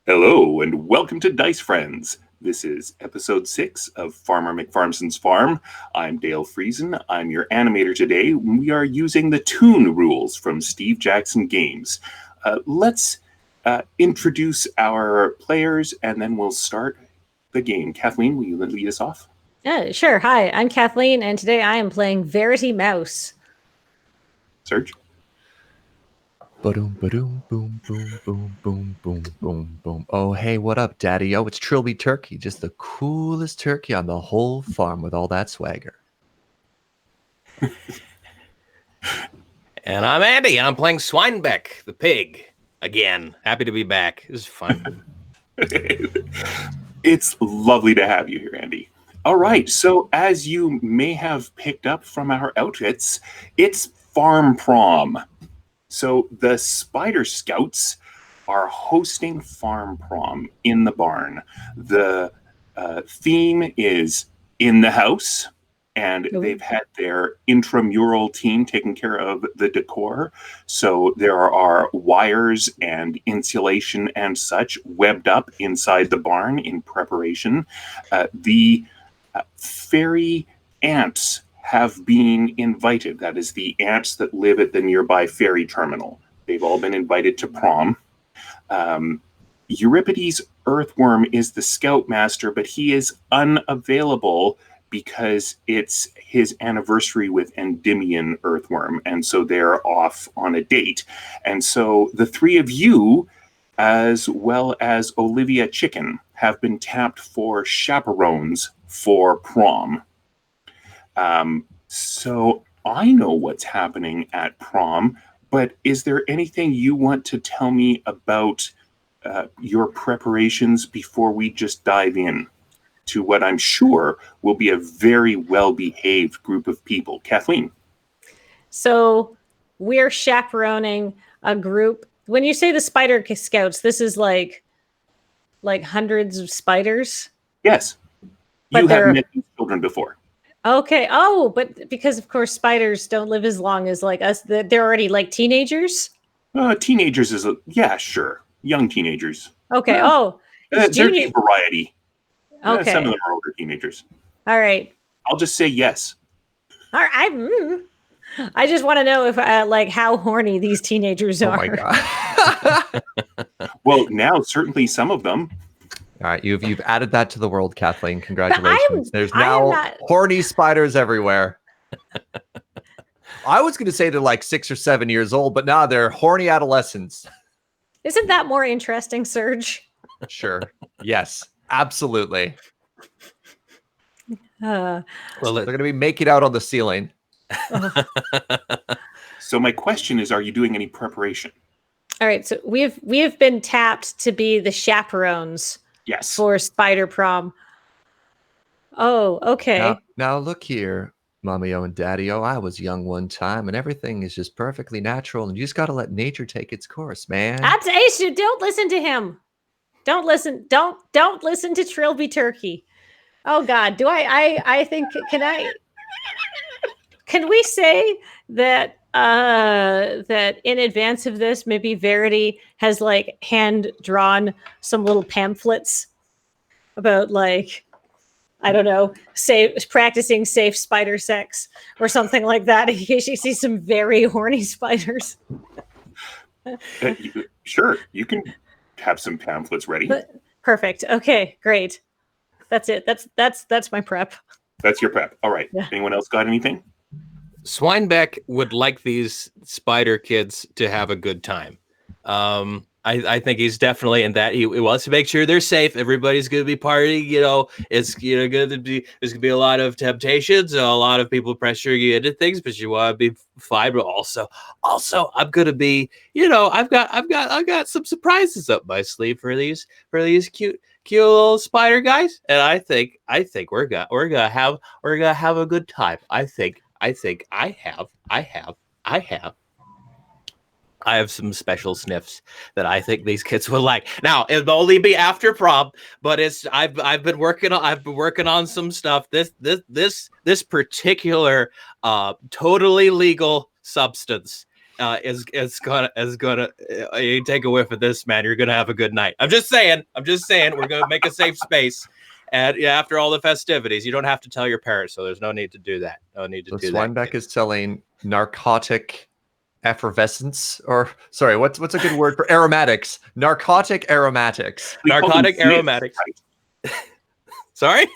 Hello, and welcome to Dice Friends. This is episode 6 of Farmer McFarmson's Farm. I'm Dale Friesen. I'm your animator today. We are using the Toon rules from Steve Jackson Games. Let's introduce our players, and then we'll start the game. Kathleen, will you lead us off? Sure. Hi, I'm Kathleen, and today I am playing Verity Mouse. Serge? Ba-doom, ba-doom, boom, boom, boom, boom, boom, boom, boom. Oh, hey, what up, Daddy-O? It's Trilby Turkey, just the coolest turkey on the whole farm with all that swagger. And I'm Andy, and I'm playing Swinebeck, the pig. Again, happy to be back. This is fun. It's lovely to have you here, Andy. All right, so as you may have picked up from our outfits, it's Farm Prom. So the Spider Scouts are hosting Farm Prom in the barn. The theme is in the house, and they've had their intramural team taking care of the decor. So there are wires and insulation and such webbed up inside the barn in preparation. The fairy ants have been invited. That is the ants that live at the nearby ferry terminal. They've all been invited to prom. Euripides Earthworm is the scoutmaster, but he is unavailable because it's his anniversary with Endymion Earthworm, and so they're off on a date. And so the three of you, as well as Olivia Chicken, have been tapped for chaperones for prom. So I know what's happening at prom, but is there anything you want to tell me about your preparations before we just dive in to what I'm sure will be a very well-behaved group of people? Kathleen. So we're chaperoning a group. When you say the Spider Scouts, this is like hundreds of spiders? Yes. You have met these children before. Okay. Oh, but because of course spiders don't live as long as like us. They're already like teenagers. Teenagers is sure, young teenagers. Okay. There's a variety. Okay. Some of them are older teenagers. All right. I'll just say yes. All right. I just want to know if like how horny these teenagers are. Oh my god. Well, now certainly some of them. All right, you've added that to the world, Kathleen. Congratulations. There's now horny spiders everywhere. I was going to say they're like 6 or 7 years old, but now they're horny adolescents. Isn't that more interesting, Serge? Sure. Yes, absolutely. Well, they're going to be making out on the ceiling. So my question is, are you doing any preparation? All right, so we have been tapped to be the chaperones. Yes. For Spider Prom. Oh, okay. Now look here, Mommy-O and Daddy-O. I was young one time, and everything is just perfectly natural, and you just got to let nature take its course, man. That's Ace. Don't listen to him. Don't listen. Don't listen to Trilby Turkey. Oh God, do I think can we say that that in advance of this, maybe Verity has like hand drawn some little pamphlets about like, I don't know, practicing safe spider sex or something like that in case she sees some very horny spiders. Sure, you can have some pamphlets ready. Perfect. Okay, great. That's it. That's my prep. That's your prep. All right. Yeah. Anyone else got anything? Swinebeck would like these spider kids to have a good time. I think he's definitely in that. He wants to make sure they're safe. Everybody's going to be partying. It's going to be, there's going to be a lot of temptations, a lot of people pressuring you into things, but you want to be fine. But also, I'm going to be, I've got some surprises up my sleeve for these cute little spider guys, and I think we're gonna have a good time. I have some special sniffs that I think these kids will like. Now it'll only be after prom, but I've been working on some stuff. This particular totally legal substance is gonna you take a whiff of this, man, you're gonna have a good night. I'm just saying we're gonna make a safe space. And yeah, after all the festivities, you don't have to tell your parents, so there's no need to do that. No need to do that. Swinebeck is selling narcotic effervescence, or sorry, what's a good word for aromatics? Narcotic aromatics. Narcotic aromatics. Right? Sorry?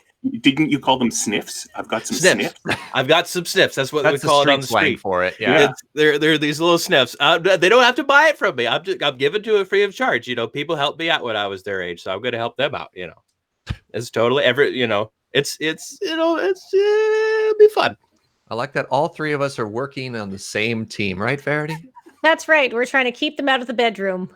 Didn't you call them sniffs? I've got some sniffs. I've got some sniffs. That's what we call it on the street for it. Yeah, they're these little sniffs. They don't have to buy it from me. I'm giving to it free of charge. You know, people helped me out when I was their age, so I'm going to help them out. You know, it's totally it's it'll be fun. I like that all three of us are working on the same team, right, Verity? That's right. We're trying to keep them out of the bedroom.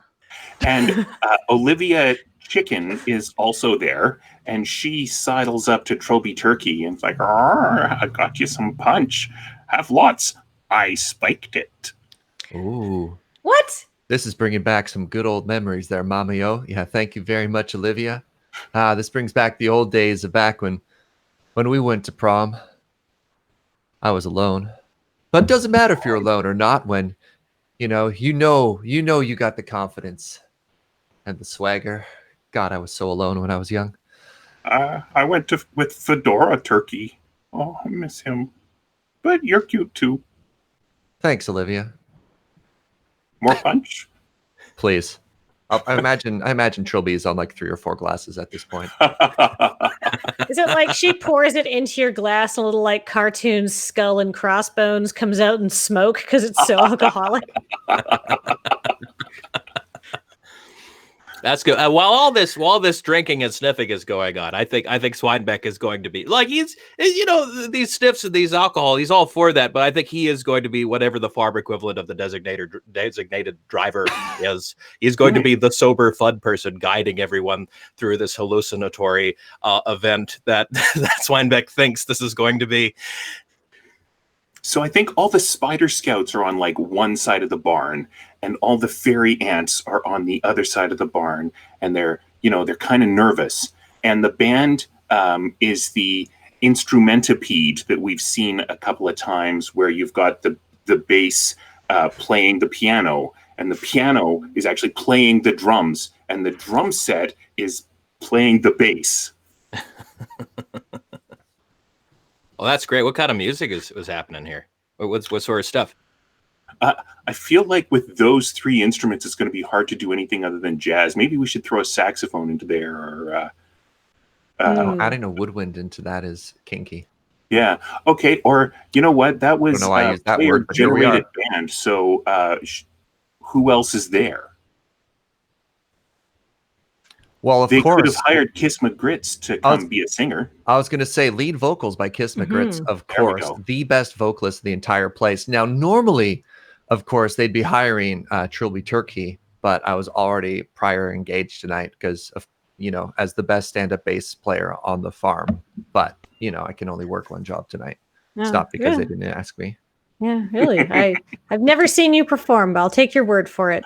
And Olivia Chicken is also there, and she sidles up to Trilby Turkey and is like, I got you some punch. Have lots. I spiked it. Ooh. What? This is bringing back some good old memories there, Mama-o. Yeah, thank you very much, Olivia. This brings back the old days of back when we went to prom. I was alone. But it doesn't matter if you're alone or not when you got the confidence and the swagger. God, I was so alone when I was young. I went with Fedora Turkey. Oh, I miss him. But you're cute too. Thanks, Olivia. More punch? Please. I imagine Trilby is on like 3 or 4 glasses at this point. Is it like she pours it into your glass and a little like cartoon skull and crossbones comes out in smoke because it's so alcoholic? That's good. While all this drinking and sniffing is going on, I think Swinebeck is going to be like these sniffs and these alcohol. He's all for that, but I think he is going to be whatever the farm equivalent of the designated driver is. He's going to be the sober, fun person guiding everyone through this hallucinatory event that Swinebeck thinks this is going to be. So I think all the spider scouts are on like one side of the barn, and all the fairy ants are on the other side of the barn, and they're kind of nervous. And the band is the instrumentipede that we've seen a couple of times, where you've got the bass playing the piano, and the piano is actually playing the drums, and the drum set is playing the bass. Well, that's great. What kind of music was happening here? What sort of stuff? I feel like with those 3 instruments, it's going to be hard to do anything other than jazz. Maybe we should throw a saxophone into there, or adding a woodwind into that is kinky. Yeah. Okay. Or you know what? That was a player-generated band. So who else is there? Well, they course. could have hired Kiss McGritz to come be a singer. I was going to say lead vocals by Kiss McGritz, of course, the best vocalist in the entire place. Now, normally, of course, they'd be hiring Trilby Turkey, but I was already prior engaged tonight because of, as the best stand-up bass player on the farm. But, I can only work one job tonight. Oh, it's not because they didn't ask me. Yeah, really. I've never seen you perform, but I'll take your word for it.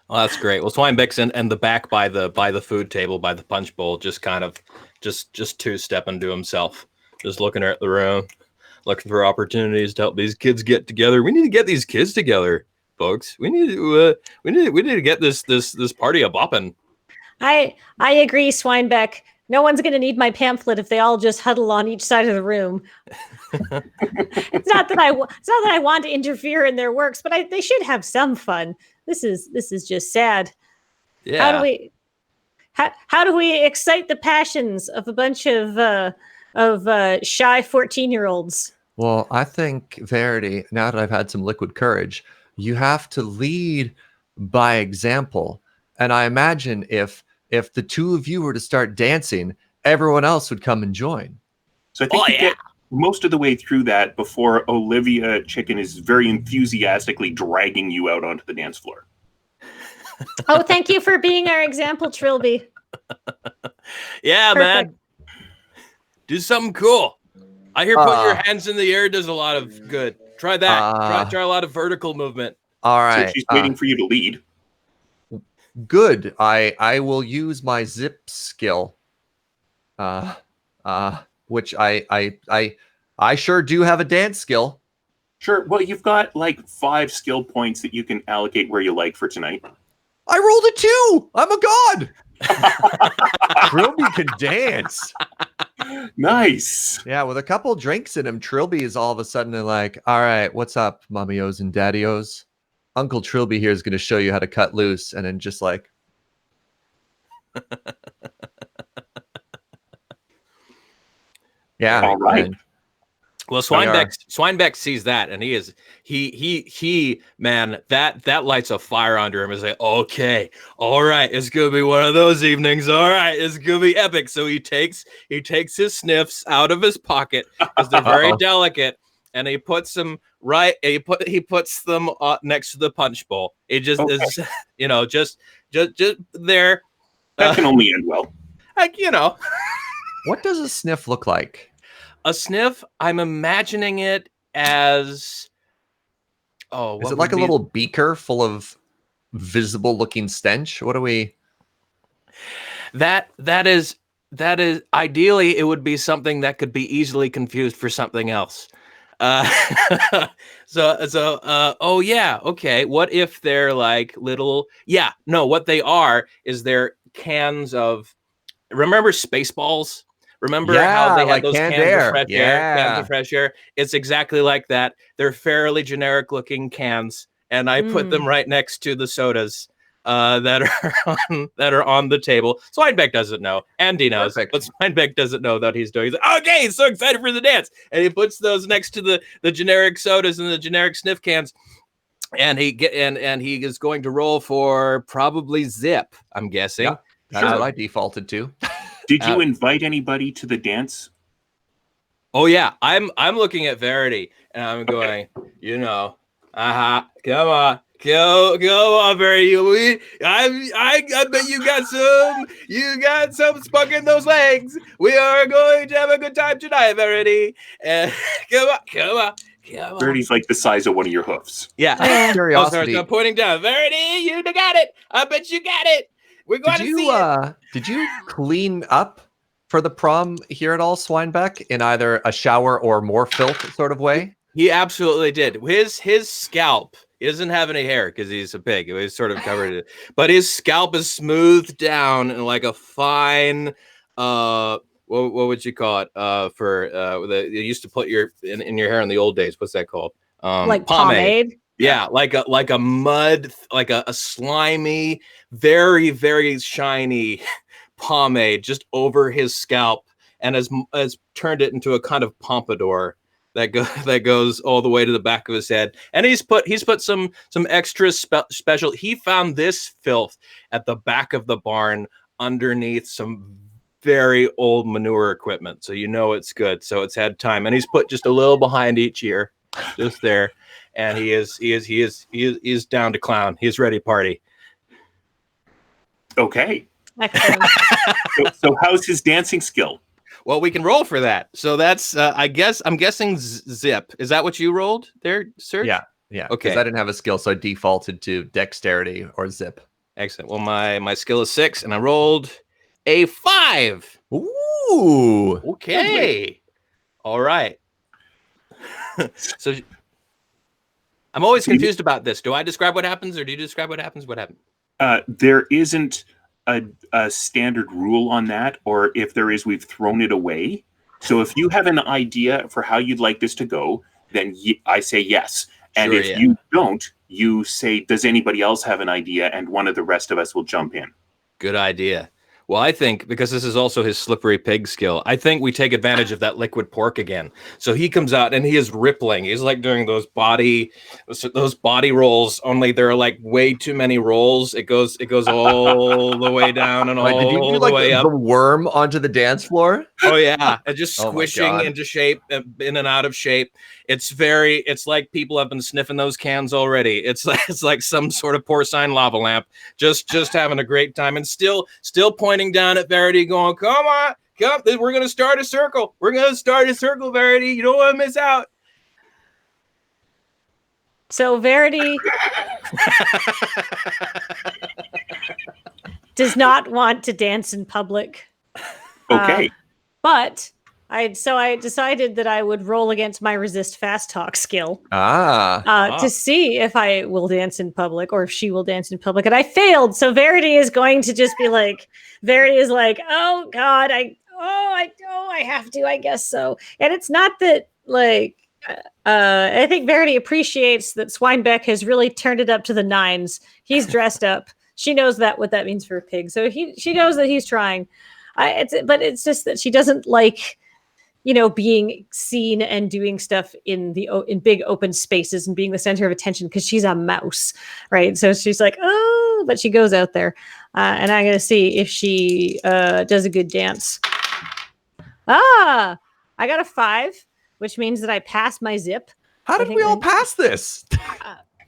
Well, that's great. Well, Swinebeck's and the back by the food table, by the punch bowl, just kind of just two-stepping to himself, just looking at the room, looking for opportunities to help these kids get together. We need to get these kids together, folks. We need to get this party a bopping. I agree, Swinebeck. No one's going to need my pamphlet if they all just huddle on each side of the room. It's not that I want to interfere in their works, but they should have some fun. This is just sad. Yeah. How do we excite the passions of a bunch of shy 14-year-olds? Well, I think, Verity, now that I've had some liquid courage, you have to lead by example. And I imagine if the 2 of you were to start dancing, everyone else would come and join. So I think you get most of the way through that before Olivia Chicken is very enthusiastically dragging you out onto the dance floor. Oh, thank you for being our example, Trilby. Yeah, perfect. Man. Do something cool. I hear putting your hands in the air does a lot of good. Try that. Try a lot of vertical movement. All right. So she's waiting for you to lead. Good. I will use my zip skill. Which I sure do have a dance skill. Sure. Well, you've got like 5 skill points that you can allocate where you like for tonight. I rolled a 2. I'm a god. Trilby can dance. Nice. Yeah, with a couple drinks in him, Trilby is all of a sudden like, all right, what's up, mommy-os and daddy-os? Uncle Trilby here is going to show you how to cut loose. And then just like... yeah. All right. And well, Swinebeck sees that, and he man, that lights a fire under him. Is like, okay, all right, it's gonna be one of those evenings. All right, it's gonna be epic. So he takes his sniffs out of his pocket because they're very delicate, and he puts them he puts them next to the punch bowl. It just is, just there. That can only end well. Like, what does a sniff look like? A sniff, I'm imagining it as, is it like a little beaker full of visible looking stench? What do we? That is ideally it would be something that could be easily confused for something else. Oh yeah, okay. What if they're like little? Yeah, no. What they are is they're cans of. Remember Spaceballs? Remember how they had those cans of fresh air? Cans of fresh air. It's exactly like that. They're fairly generic looking cans, and I put them right next to the sodas that are on the table. Swinebeck doesn't know. Andy knows, but Swinebeck doesn't know that he's doing. He's like, okay, he's so excited for the dance, and he puts those next to the generic sodas and the generic sniff cans, and he is going to roll for probably Zip. I'm guessing. Yep. That's what I defaulted to. Did you invite anybody to the dance? Oh yeah, I'm looking at Verity and I'm going, come on, go on, Verity. I bet you got some spunk in those legs. We are going to have a good time tonight, Verity. And come on. Verity's like the size of one of your hoofs. Yeah. Curiosity. I'm pointing down. Verity, you got it. I bet you got it. We're going to see it. Did you clean up for the prom here at all, Swinebeck, in either a shower or more filth sort of way? He absolutely did. His scalp, he doesn't have any hair because he's a pig. He's sort of covered it, but his scalp is smoothed down and like a fine, what would you call it? You used to put in your hair in the old days. What's that called? Like pomade. Yeah, like a mud, like a slimy, very, very shiny pomade just over his scalp, and has turned it into a kind of pompadour that goes all the way to the back of his head. And he's put some extra special. He found this filth at the back of the barn underneath some very old manure equipment, so it's good. So it's had time, and he's put just a little behind each ear, just there. And he is down to clown. He's ready to party. Okay. Excellent. So how's his dancing skill? Well, we can roll for that. So that's I'm guessing Zip. Is that what you rolled there, sir? Yeah. Okay. Because I didn't have a skill, so I defaulted to dexterity or Zip. Excellent. Well, my skill is 6, and I rolled a 5. Ooh. Okay. All right. So. I'm always confused about this. Do I describe what happens, or do you describe what happens? What happened? There isn't a standard rule on that, or if there is, we've thrown it away. So if you have an idea for how you'd like this to go, then I say yes. And if you don't, you say, does anybody else have an idea? And one of the rest of us will jump in. Good idea. Well, I think because this is also his slippery pig skill, I think we take advantage of that liquid pork again. So he comes out and he is rippling. He's like doing those body rolls, only there are like way too many rolls. It goes all the way down and all did you do the way up. The worm onto the dance floor? Oh yeah, and just squishing into shape, in and out of shape. It's like people have been sniffing those cans already. It's like some sort of porcine lava lamp, just having a great time, and still pointing down at Verity, going, come on, we're gonna start a circle. Verity. You don't want to miss out. So Verity does not want to dance in public. Okay. But I decided that I would roll against my resist fast talk skill to see if I will dance in public or if she will dance in public, and I failed. So Verity is going to just be like, oh God, I have to, I guess so. And it's not that like. I think Verity appreciates that Swinebeck has really turned it up to the nines. He's dressed up. She knows what that means for a pig. So she knows that he's trying. But it's just that she doesn't like, being seen and doing stuff in big open spaces and being the center of attention because she's a mouse, right? So she's like, oh, but she goes out there, and I'm gonna see if she does a good dance. I got a 5. Which means that I passed my zip. How did we all pass this?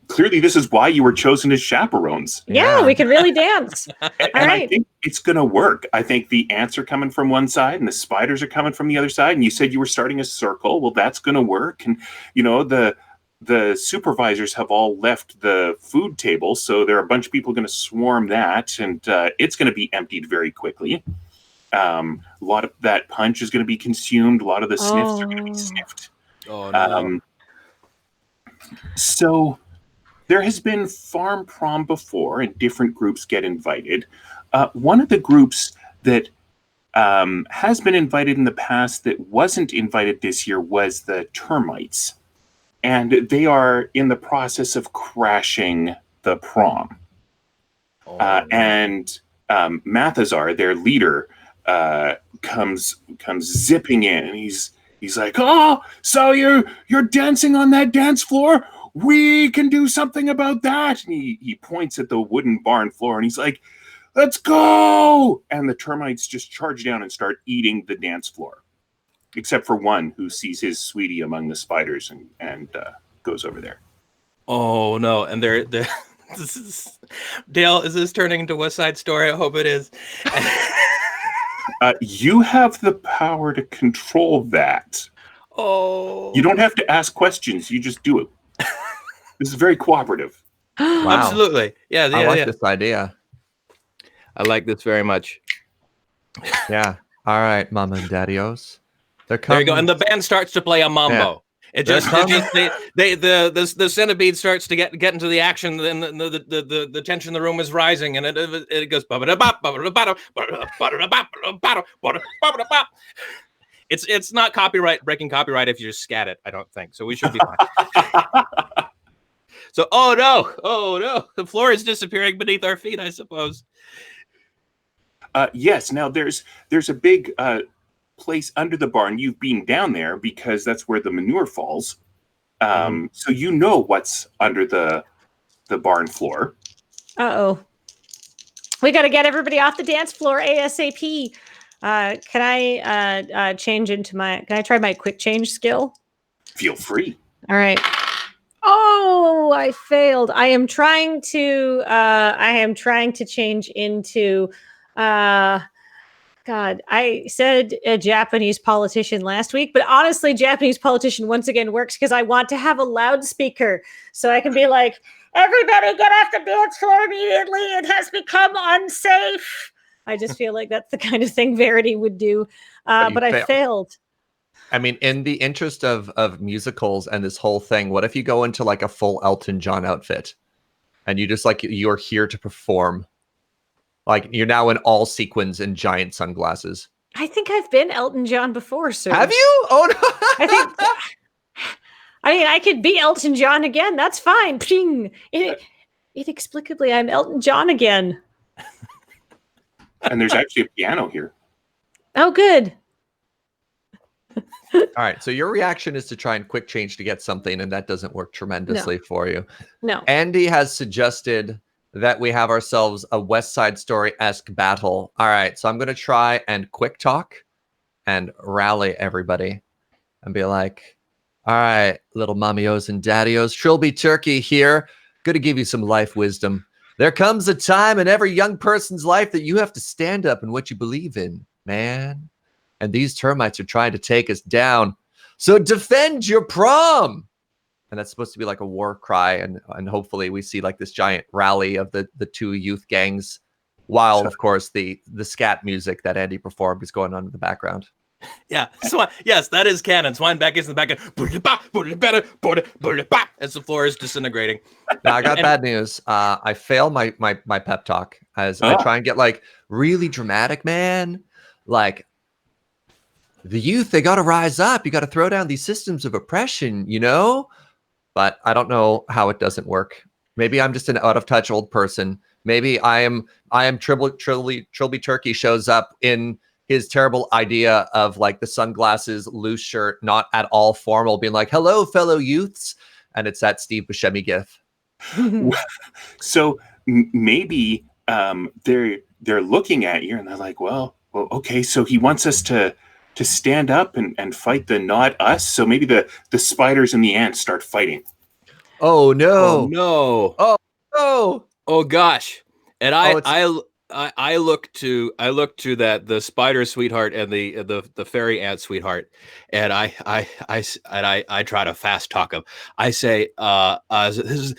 Clearly, this is why you were chosen as chaperones. Yeah, we can really dance. And I think it's going to work. I think the ants are coming from one side and the spiders are coming from the other side. And you said you were starting a circle. Well, that's going to work. And, the supervisors have all left the food table. So there are a bunch of people going to swarm that. And it's going to be emptied very quickly. A lot of that punch is going to be consumed. A lot of the sniffs are going to be sniffed. Oh, no. So there has been Farm Prom before, and different groups get invited. One of the groups that has been invited in the past that wasn't invited this year was the termites. And they are in the process of crashing the prom. And Mathazar, their leader, comes zipping in, and he's like, oh, so you're dancing on that dance floor? We can do something about that. And he points at the wooden barn floor, and he's like, let's go. And the termites just charge down and start eating the dance floor, except for one who sees his sweetie among the spiders and goes over there. Oh no. And they're Dale, is this turning into West Side Story? I hope it is. You have the power to control that. Oh. You don't have to ask questions. You just do it. This is very cooperative. Wow. Absolutely. Yeah. I like this idea. I like this very much. Yeah. All right, Mama and Daddy-Os. They're coming. There you go. And the band starts to play a mambo. Yeah. The centipede starts to get into the action, then the tension in the room is rising, and it goes. It's not breaking copyright if you just scat it. I don't think so. We should be fine. So, oh no, the floor is disappearing beneath our feet, I suppose. Yes. Now there's a big place under the barn. You've been down there because that's where the manure falls. So you know what's under the barn floor. Uh-oh. We got to get everybody off the dance floor ASAP. Can I change into can I try my quick change skill? Feel free. All right. Oh, I failed. I am trying to change into God, I said a Japanese politician last week, but honestly, Japanese politician once again works because I want to have a loudspeaker so I can be like, everybody get off the dance floor immediately. It has become unsafe. I just feel like that's the kind of thing Verity would do. But I failed. I mean, in the interest of musicals and this whole thing, what if you go into like a full Elton John outfit and you just like, you're here to perform? Like you're now in all sequins and giant sunglasses. I think I've been Elton John before, sir. Have you? Oh no! I could be Elton John again. That's fine. Ping. Inexplicably, I'm Elton John again. And there's actually a piano here. Oh, good. All right. So your reaction is to try and quick change to get something, and that doesn't work tremendously for you. No. Andy has suggested that we have ourselves a West Side Story-esque battle. All right, so I'm going to try and quick talk and rally everybody and be like, all right, little mommy-os and daddy-os, Trilby Turkey here. Going to give you some life wisdom. There comes a time in every young person's life that you have to stand up in what you believe in, man. And these termites are trying to take us down. So defend your prom. And that's supposed to be like a war cry. And hopefully we see like this giant rally of the two youth gangs while, of course, the scat music that Andy performed is going on in the background. Yeah, yes, that is canon. Swineback is in the back as the floor is disintegrating. Now I got bad news. I fail my pep talk as I try and get like really dramatic, man. Like the youth, they got to rise up. You got to throw down these systems of oppression, you know? But I don't know how it doesn't work. Maybe I'm just an out of touch old person. Maybe I am Trilby Turkey shows up in his terrible idea of like the sunglasses, loose shirt, not at all formal, being like, "Hello, fellow youths," and it's that Steve Buscemi gif. So maybe they're looking at you and they're like, well, okay, so he wants us to stand up and fight the not us. So maybe the spiders and the ants start fighting. Oh no! Oh no! Oh no! Oh gosh! And I look to the spider sweetheart and the fairy ant sweetheart, and I try to fast talk him. I say, this is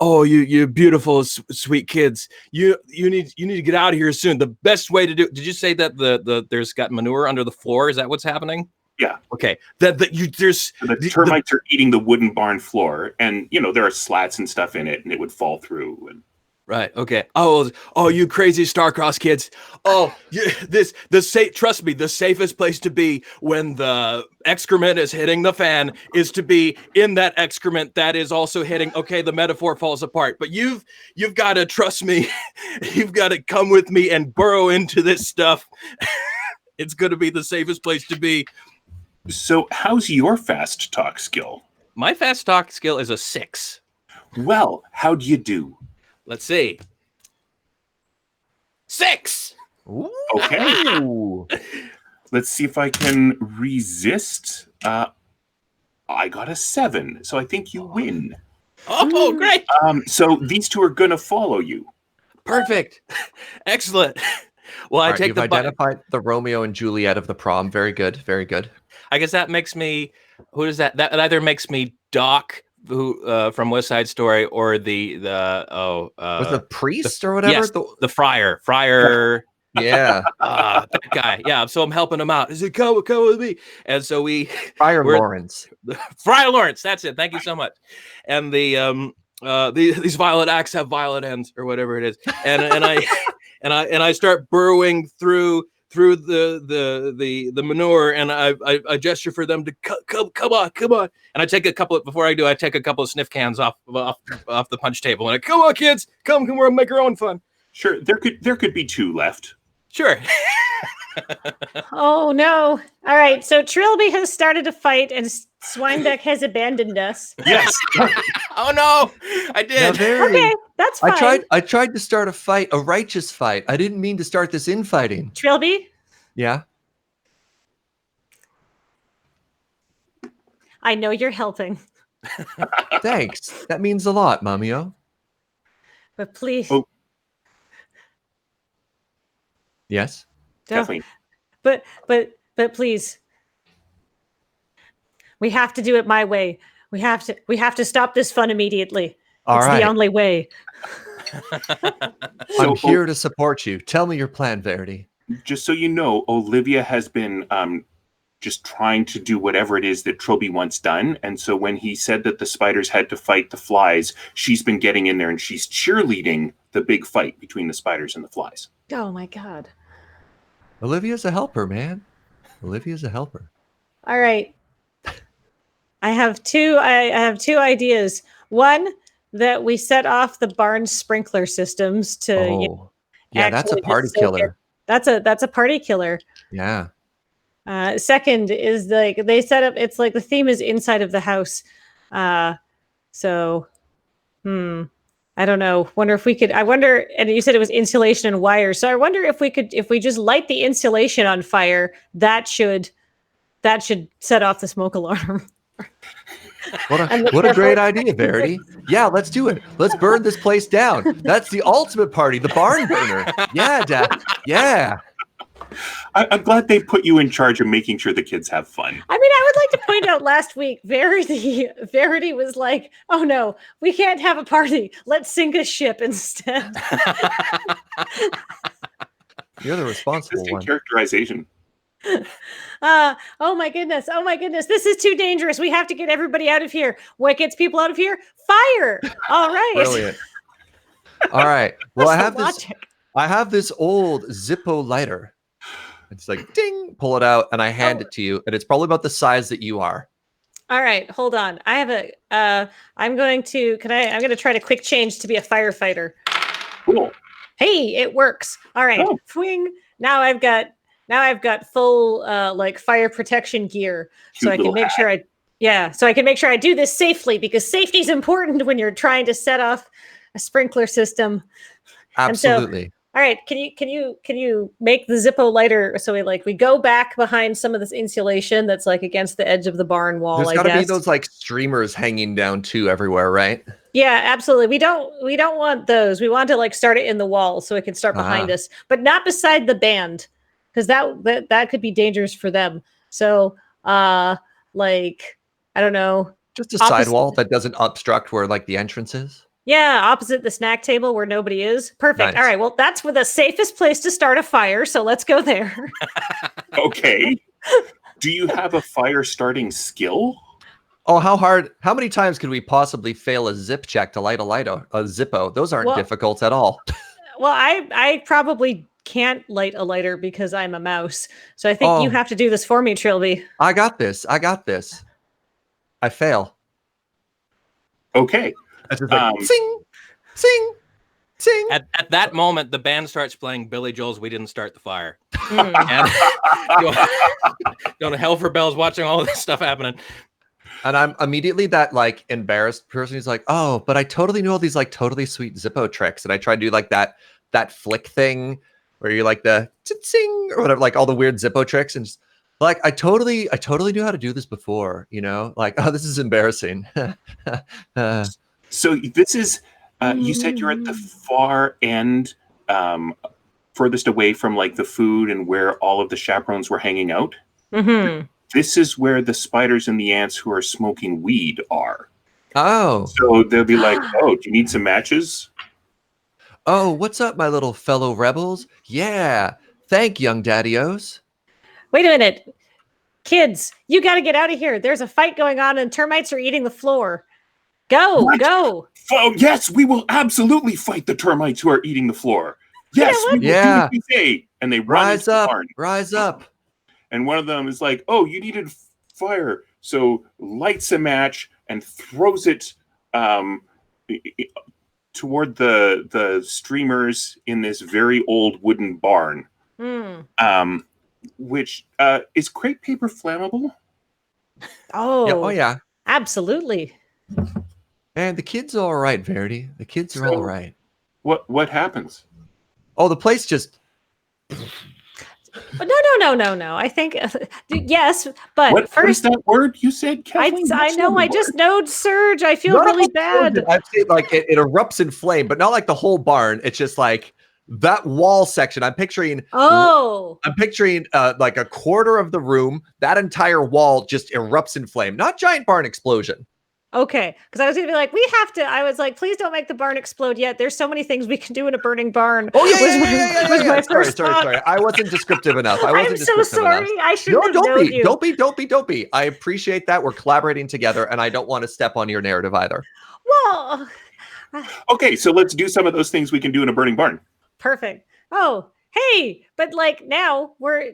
you beautiful sweet kids. You need to get out of here soon. The best way to do. Did you say that there's got manure under the floor? Is that what's happening? Yeah. Okay. The termites are eating the wooden barn floor, and there are slats and stuff in it, and it would fall through. And right. Okay. Oh, you crazy star-crossed kids. Oh, trust me, the safest place to be when the excrement is hitting the fan is to be in that excrement that is also hitting. Okay, the metaphor falls apart, but you've got to trust me. You've got to come with me and burrow into this stuff. It's going to be the safest place to be. So how's your fast talk skill? My fast talk skill is a 6. Well, how do you do? Let's see. 6. Ooh. Okay. Let's see if I can resist. I got a 7, so I think you win. Oh, great. So these two are going to follow you. Perfect. Excellent. Well, You've identified the Romeo and Juliet of the prom. Very good. Very good. I guess that makes me. Who is that? That either makes me Doc, who from West Side Story, or was the priest or whatever? Yes, the friar. Friar. Yeah. That guy. Yeah. So I'm helping him out. He said, come with me. And so Friar Lawrence. Friar Lawrence. That's it. Thank you so much. And these violent acts have violent ends, or whatever it is. And I start burrowing through the manure, and I gesture for them to come on. And I take a couple of sniff cans off the punch table, and come on, kids, come, we'll make our own fun. Sure, there could be 2 left. Sure. Oh no! All right, so Trilby has started a fight, and Swinebeck has abandoned us. Yes. Oh no! I did. Okay, that's fine. I tried to start a fight, a righteous fight. I didn't mean to start this infighting. Trilby? Yeah? I know you're helping. Thanks. That means a lot, Mamio. But please. Oh. Yes? Definitely. But please. We have to do it my way. We have to stop this fun immediately. It's the only way. I'm here to support you. Tell me your plan, Verity. Just so you know, Olivia has been just trying to do whatever it is that Trilby wants done. And so when he said that the spiders had to fight the flies, she's been getting in there and she's cheerleading the big fight between the spiders and the flies. Oh my God. Olivia's a helper, man. Olivia's a helper. All right. I have two ideas. One, that we set off the barn sprinkler systems to that's a party killer. That's a party killer. Yeah. Second is like they set up. It's like the theme is inside of the house. I don't know. Wonder if we could. I wonder. And you said it was insulation and wires. So I wonder if we just light the insulation on fire. That should set off the smoke alarm. What a great idea, Verity. Yeah, let's do it. Let's burn this place down. That's the ultimate party, the barn burner. Yeah, Dad. Yeah. I'm glad they put you in charge of making sure the kids have fun. I mean, I would like to point out last week, Verity was like, oh no, we can't have a party. Let's sink a ship instead. You're the responsible one. Characterization. Oh my goodness. Oh my goodness. This is too dangerous. We have to get everybody out of here. What gets people out of here? Fire. All right. Brilliant. All right. Well, What's I have this old Zippo lighter. It's like ding, pull it out, and I hand it to you, and it's probably about the size that you are. All right, hold on. I have I'm going to try to quick change to be a firefighter. Cool. Hey, it works. All right. Oh. Swing. Now I've got full like fire protection gear. So I can make sure I do this safely, because safety is important when you're trying to set off a sprinkler system. Absolutely. All right, can you make the Zippo lighter so we go back behind some of this insulation that's like against the edge of the barn wall? There's got to be those like streamers hanging down too everywhere, right? Yeah, absolutely. We don't want those. We want to like start it in the wall so it can start behind us, but not beside the band, because that could be dangerous for them. So like, I don't know, just a sidewall that doesn't obstruct where like the entrance is. Yeah, opposite the snack table where nobody is. Perfect. Nice. All right. Well, that's the safest place to start a fire. So let's go there. Okay. Do you have a fire starting skill? Oh, how many times could we possibly fail a zip check to light a Zippo? Those aren't difficult at all. Well, I probably can't light a lighter because I'm a mouse. So I think you have to do this for me, Trilby. I got this. I fail. Okay. It's just like, sing, sing, sing. At that moment, the band starts playing Billy Joel's "We Didn't Start the Fire." And going to hell for bells, watching all of this stuff happening. And I'm immediately that like embarrassed person who's like, oh, but I totally knew all these like totally sweet Zippo tricks, and I try to do like that flick thing where you like the sing or whatever, like all the weird Zippo tricks, and just, like I totally knew how to do this before, like, oh, this is embarrassing. So this is, you said you're at the far end, furthest away from like the food and where all of the chaperones were hanging out. Mm-hmm. This is where the spiders and the ants who are smoking weed are. Oh. So they'll be like, oh, do you need some matches? Oh, what's up, my little fellow rebels? Yeah. Thank young daddy-os. Wait a minute. Kids, you got to get out of here. There's a fight going on and termites are eating the floor. Go. Oh, yes, we will absolutely fight the termites who are eating the floor. Yes, we will do what you say. And they rise up. Rise up. And one of them is like, oh, you needed fire. So lights a match and throws it toward the streamers in this very old wooden barn. Which is crepe paper flammable? Oh, yeah. Absolutely. And the kids are all right, Verity. The kids are all right. What happens? Oh, the place just... No. I think, yes, but what is first... that word you said, Kathleen? I know, I just knowed Surge. I feel really bad. I'd say like it erupts in flame, but not like the whole barn. It's just like that wall section. I'm picturing like a quarter of the room. That entire wall just erupts in flame. Not giant barn explosion. Okay, because I was going to be like, I was like, please don't make the barn explode yet. There's so many things we can do in a burning barn. Oh, yeah. Sorry. I wasn't descriptive enough. I'm so sorry. I shouldn't have known you. Don't be. I appreciate that. We're collaborating together, and I don't want to step on your narrative either. Well. Okay, so let's do some of those things we can do in a burning barn. Perfect. Oh, hey, but like now we're,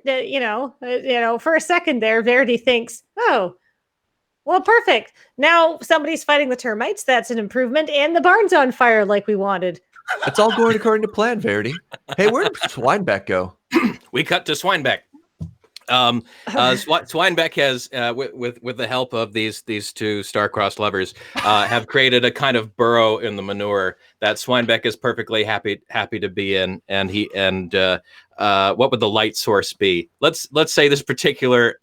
for a second there, Verity thinks, oh, well, perfect. Now somebody's fighting the termites. That's an improvement. And the barn's on fire like we wanted. It's all going according to plan, Verity. Hey, where did Swinebeck go? We cut to Swinebeck. Swinebeck has, with the help of these two star-crossed lovers, have created a kind of burrow in the manure that Swinebeck is perfectly happy to be in. And what would the light source be? Let's say this particular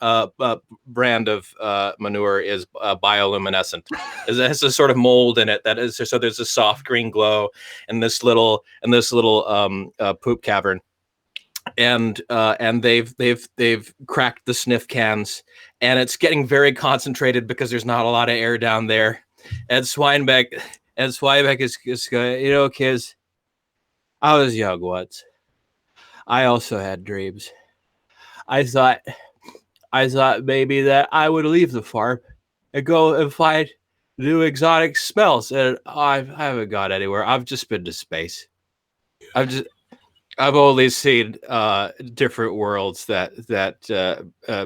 brand of manure is bioluminescent. It has a sort of mold in it that is so there's a soft green glow in this little poop cavern. And they've cracked the sniff cans, and it's getting very concentrated because there's not a lot of air down there. And Swinebeck is going, kids, I was young once. I also had dreams. I thought maybe that I would leave the farm and go and find new exotic smells, and I haven't got anywhere. I've just been to space. I've only seen different worlds that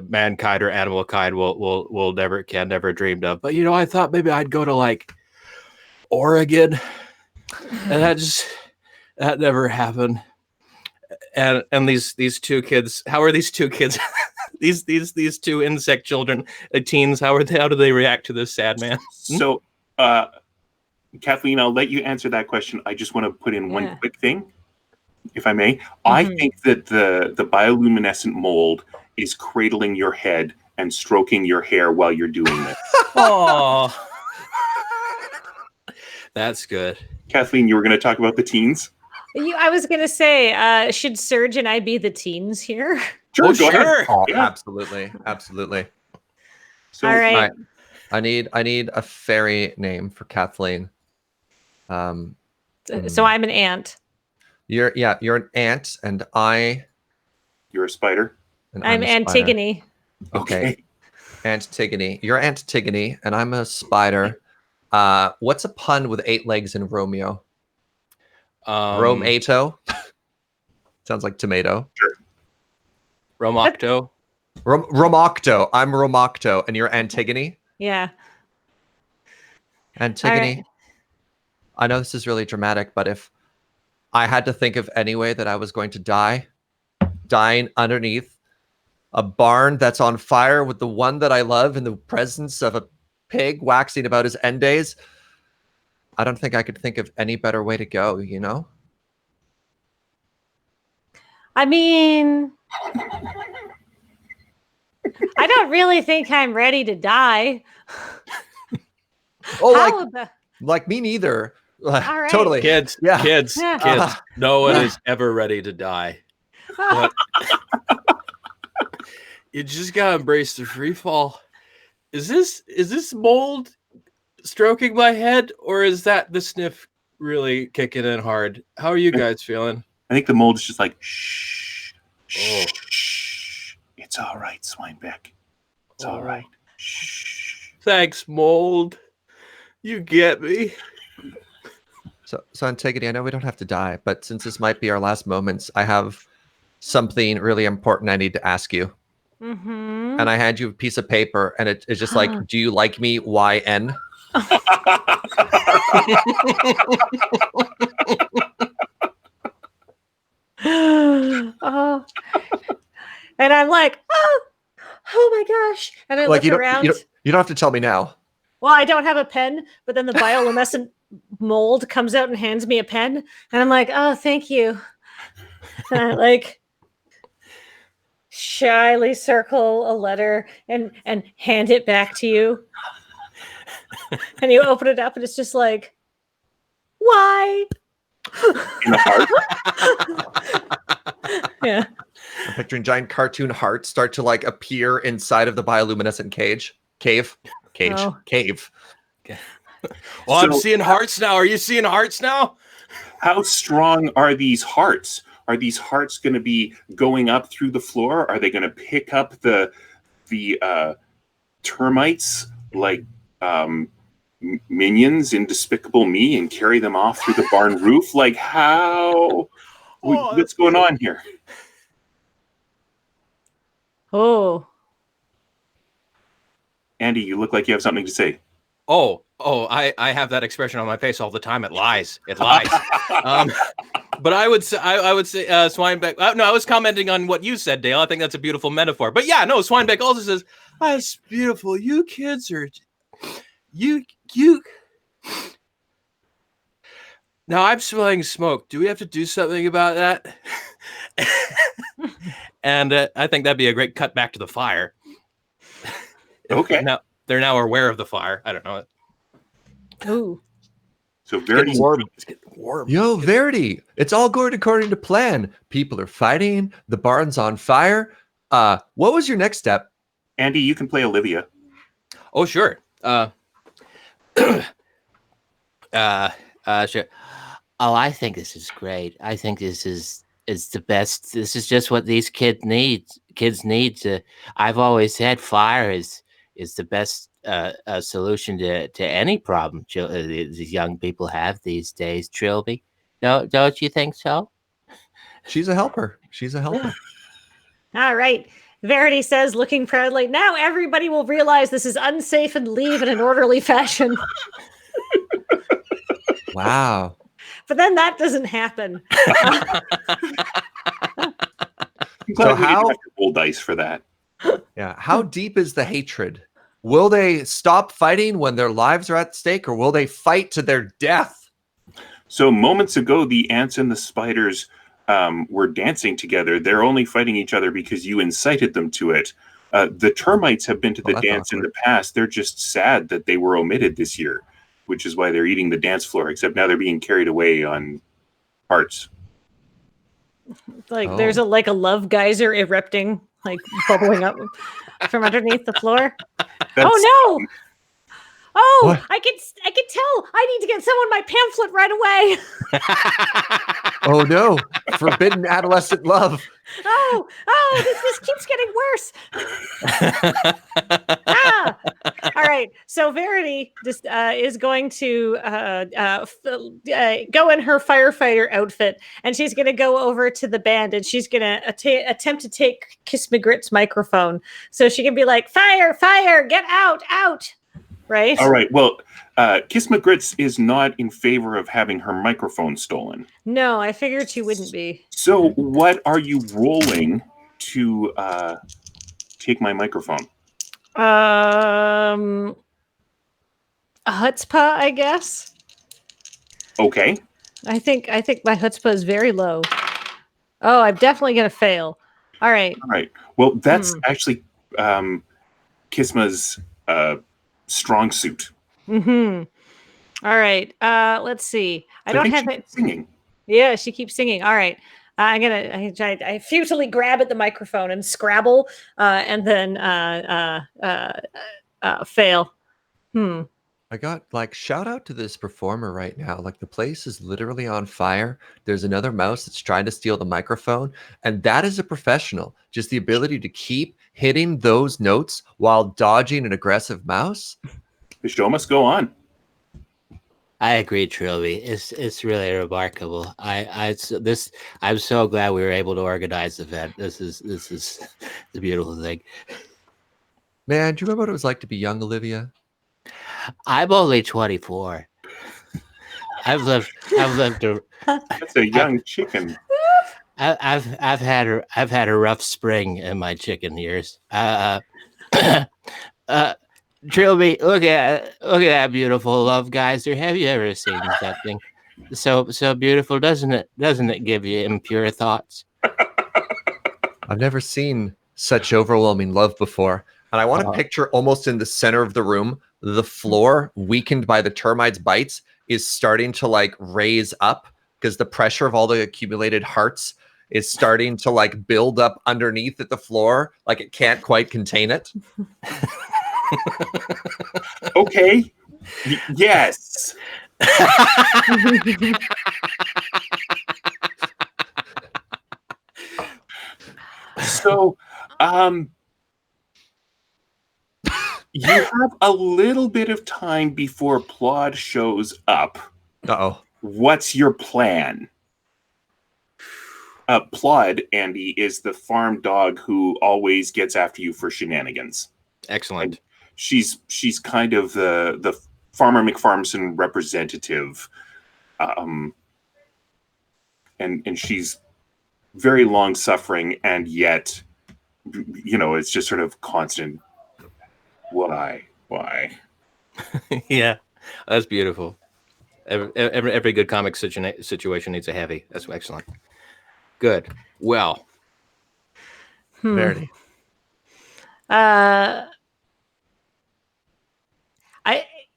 mankind or animal kind will never dreamed of. But I thought maybe I'd go to like Oregon, and that never happened. And these two kids, how are these two kids? these two insect children, teens, how do they react to this sad man? So, Kathleen, I'll let you answer that question. I just want to put in one quick thing, if I may. I think that the bioluminescent mold is cradling your head and stroking your hair while you're doing this. Oh, that's good. Kathleen, you were going to talk about the teens? I was going to say, should Serge and I be the teens here? Sure, go ahead. Oh, yeah. Absolutely. So, all right. I need a fairy name for Kathleen. So I'm an ant. You're an ant, and you're a spider. I'm Antigone. Okay. Antigone. You're Antigone, and I'm a spider. What's a pun with 8 legs in Romeo? Romato. Sounds like tomato. Sure. Romocto. Romocto. I'm Romocto, and you're Antigone? Yeah. Antigone. Right. I know this is really dramatic, but if I had to think of any way that I was going to die, dying underneath a barn that's on fire with the one that I love in the presence of a pig waxing about his end days, I don't think I could think of any better way to go, I mean, I don't really think I'm ready to die. Oh, like me neither. All right. Totally. Kids. No one is ever ready to die. But you just gotta embrace the free fall. Is this mold stroking my head, or is that the sniff really kicking in hard? How are you guys feeling? I think the mold is just like, shh. It's all right, Swinebeck. It's all right. Shh. Thanks, mold. You get me. So Antigone, I know we don't have to die, but since this might be our last moments, I have something really important I need to ask you. Mm-hmm. And I hand you a piece of paper, and it's just like, do you like me, YN? Oh. And I'm like, oh my gosh. And I look around. You don't have to tell me now. Well, I don't have a pen, but then the bioluminescent mold comes out and hands me a pen. And I'm like, oh, thank you. And I like shyly circle a letter and hand it back to you. And you open it up and it's just like, why? In the heart. Yeah. I'm picturing giant cartoon hearts start to like appear inside of the bioluminescent cave. Cave. Well, I'm seeing hearts now. Are you seeing hearts now? How strong are these hearts? Are these hearts going to be going up through the floor? Are they going to pick up the termites like minions in Despicable Me and carry them off through the barn roof? Like how? What's going on here? Oh. Andy, you look like you have something to say. Oh, I have that expression on my face all the time. It lies. But I would say, Swinebeck. No, I was commenting on what you said, Dale. I think that's a beautiful metaphor. But yeah, no, Swinebeck also says, "That's beautiful. You kids are, you." Now I'm smelling smoke. Do we have to do something about that? And I think that'd be a great cut back to the fire. Okay. Now they're now aware of the fire. I don't know. Ooh. So Verity, It's getting warm. Yo, Verity, it's all going according to plan. People are fighting. The barn's on fire. What was your next step? Andy, you can play Olivia. Oh, sure. Sure. Oh, I think this is great. I think this is is the best. This is just what these kids need. I've always said fire is the best solution to any problem these young people have these days. Trilby, don't you think so? She's a helper. Yeah. All right. Verity says, looking proudly, now everybody will realize this is unsafe and leave in an orderly fashion. Wow. But then that doesn't happen. So how have to roll dice for that? Yeah. How deep is the hatred? Will they stop fighting when their lives are at stake, or will they fight to their death? So moments ago, the ants and the spiders were dancing together. They're only fighting each other because you incited them to it. The termites have been to the dance in the past. They're just sad that they were omitted this year, which is why they're eating the dance floor, except now they're being carried away on hearts. Like there's a love geyser erupting, like bubbling up from underneath the floor. Oh no! Oh, what? I can tell. I need to get someone my pamphlet right away. Oh no! Forbidden adolescent love. Oh, this keeps getting worse. All right. So Verity just is going to go in her firefighter outfit, and she's going to go over to the band, and she's going to attempt to take Kiss McGrit's microphone, so she can be like, "Fire, fire, get out, out." Right. All right. Well, Kiss McGrit's is not in favor of having her microphone stolen. No, I figured she wouldn't be. So what are you rolling to take my microphone? A chutzpah, I guess. Okay. I think my chutzpah is very low. Oh, I'm definitely going to fail. All right. All right. Well, that's actually Kisma's strong suit. Mm-hmm. All right. Let's see. I don't have it singing. Yeah, she keeps singing. All right. I futilely grab at the microphone and scrabble, and then fail. I got shout out to this performer right now. Like the place is literally on fire. There's another mouse that's trying to steal the microphone, and that is a professional. Just the ability to keep hitting those notes while dodging an aggressive mouse. The show must go on. I agree, Trilby. It's really remarkable. I'm so glad we were able to organize the event. This is the beautiful thing. Man, do you remember what it was like to be young, Olivia? I'm only 24. I've lived. That's a young chicken. I've had a rough spring in my chicken years. Trilby, look at that beautiful love geyser. Have you ever seen something so beautiful? Doesn't it give you impure thoughts? I've never seen such overwhelming love before. And I want to picture almost in the center of the room, the floor, weakened by the termites' bites, is starting to raise up because the pressure of all the accumulated hearts is starting to build up underneath at the floor. It can't quite contain it. Okay. Yes. So, you have a little bit of time before Plod shows up. Uh-oh. What's your plan? Plod, Andy, is the farm dog who always gets after you for shenanigans. Excellent. And she's kind of the Farmer McFarmson representative. And she's very long-suffering, and yet, it's just sort of constant, why? Yeah, that's beautiful. Every good comic situation needs a heavy. That's excellent. Good. Well. Verity.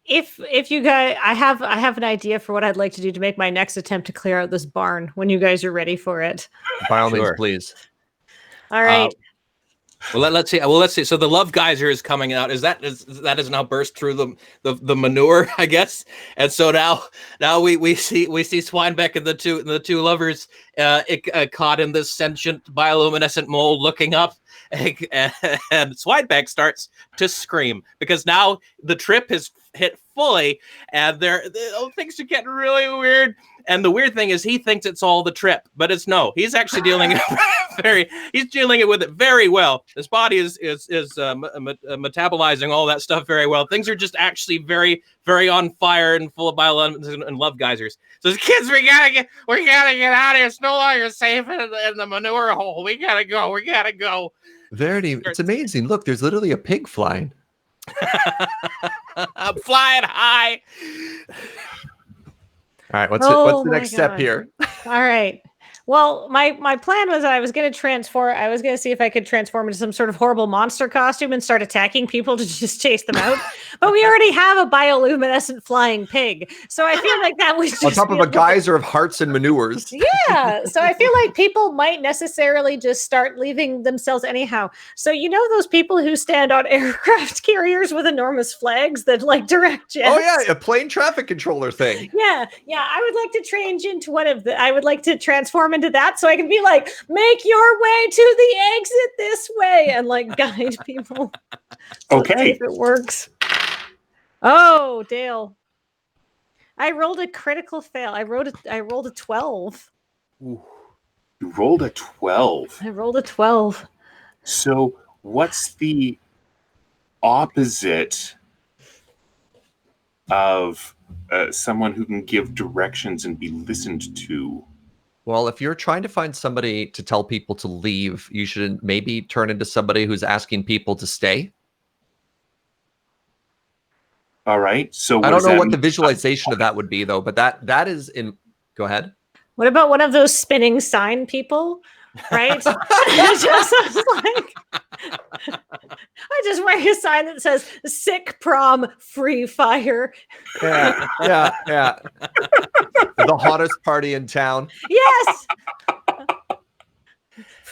If you guys, I have an idea for what I'd like to do to make my next attempt to clear out this barn when you guys are ready for it. By all means, please. All right. Well, let's see. Well, let's see. So the love geyser is coming out. That is now burst through the manure, I guess. And so now we see Swinebeck and the two lovers caught in this sentient bioluminescent mold looking up, and Swinebeck starts to scream because now the trip has hit fully, and things are getting really weird. And the weird thing is he thinks it's all the trip, but it's no. He's actually dealing with it very well. His body is metabolizing all that stuff very well. Things are just actually very, very on fire and full of bioelements and love geysers. So the kids, we gotta get out of here. It's no longer safe in the manure hole. We gotta go. Verity, it's amazing. Look, there's literally a pig flying. I'm flying high. All right, what's the next step here? All right. Well, my plan was I was going to transform. I was going to see if I could transform into some sort of horrible monster costume and start attacking people to just chase them out. But we already have a bioluminescent flying pig, so I feel like that was just on top of a geyser of hearts and manures. Yeah, so I feel like people might necessarily just start leaving themselves anyhow. So those people who stand on aircraft carriers with enormous flags that like direct jets. Oh yeah, a plane traffic controller thing. Yeah. I would like to change into one of the. I would like to transform into that so I can be like, make your way to the exit this way, and like guide people. So okay, let's see if it works. Oh, Dale, I rolled a critical fail. I rolled a 12. Ooh. You rolled a 12. I rolled a 12. So what's the opposite of someone who can give directions and be listened to? Well, if you're trying to find somebody to tell people to leave, you should maybe turn into somebody who's asking people to stay. All right. So I don't know what the visualization of that would be, though, but that is in. Go ahead. What about one of those spinning sign people? Right? I just wear a sign that says "Sick Prom, Free Fire." Yeah. The hottest party in town. Yes.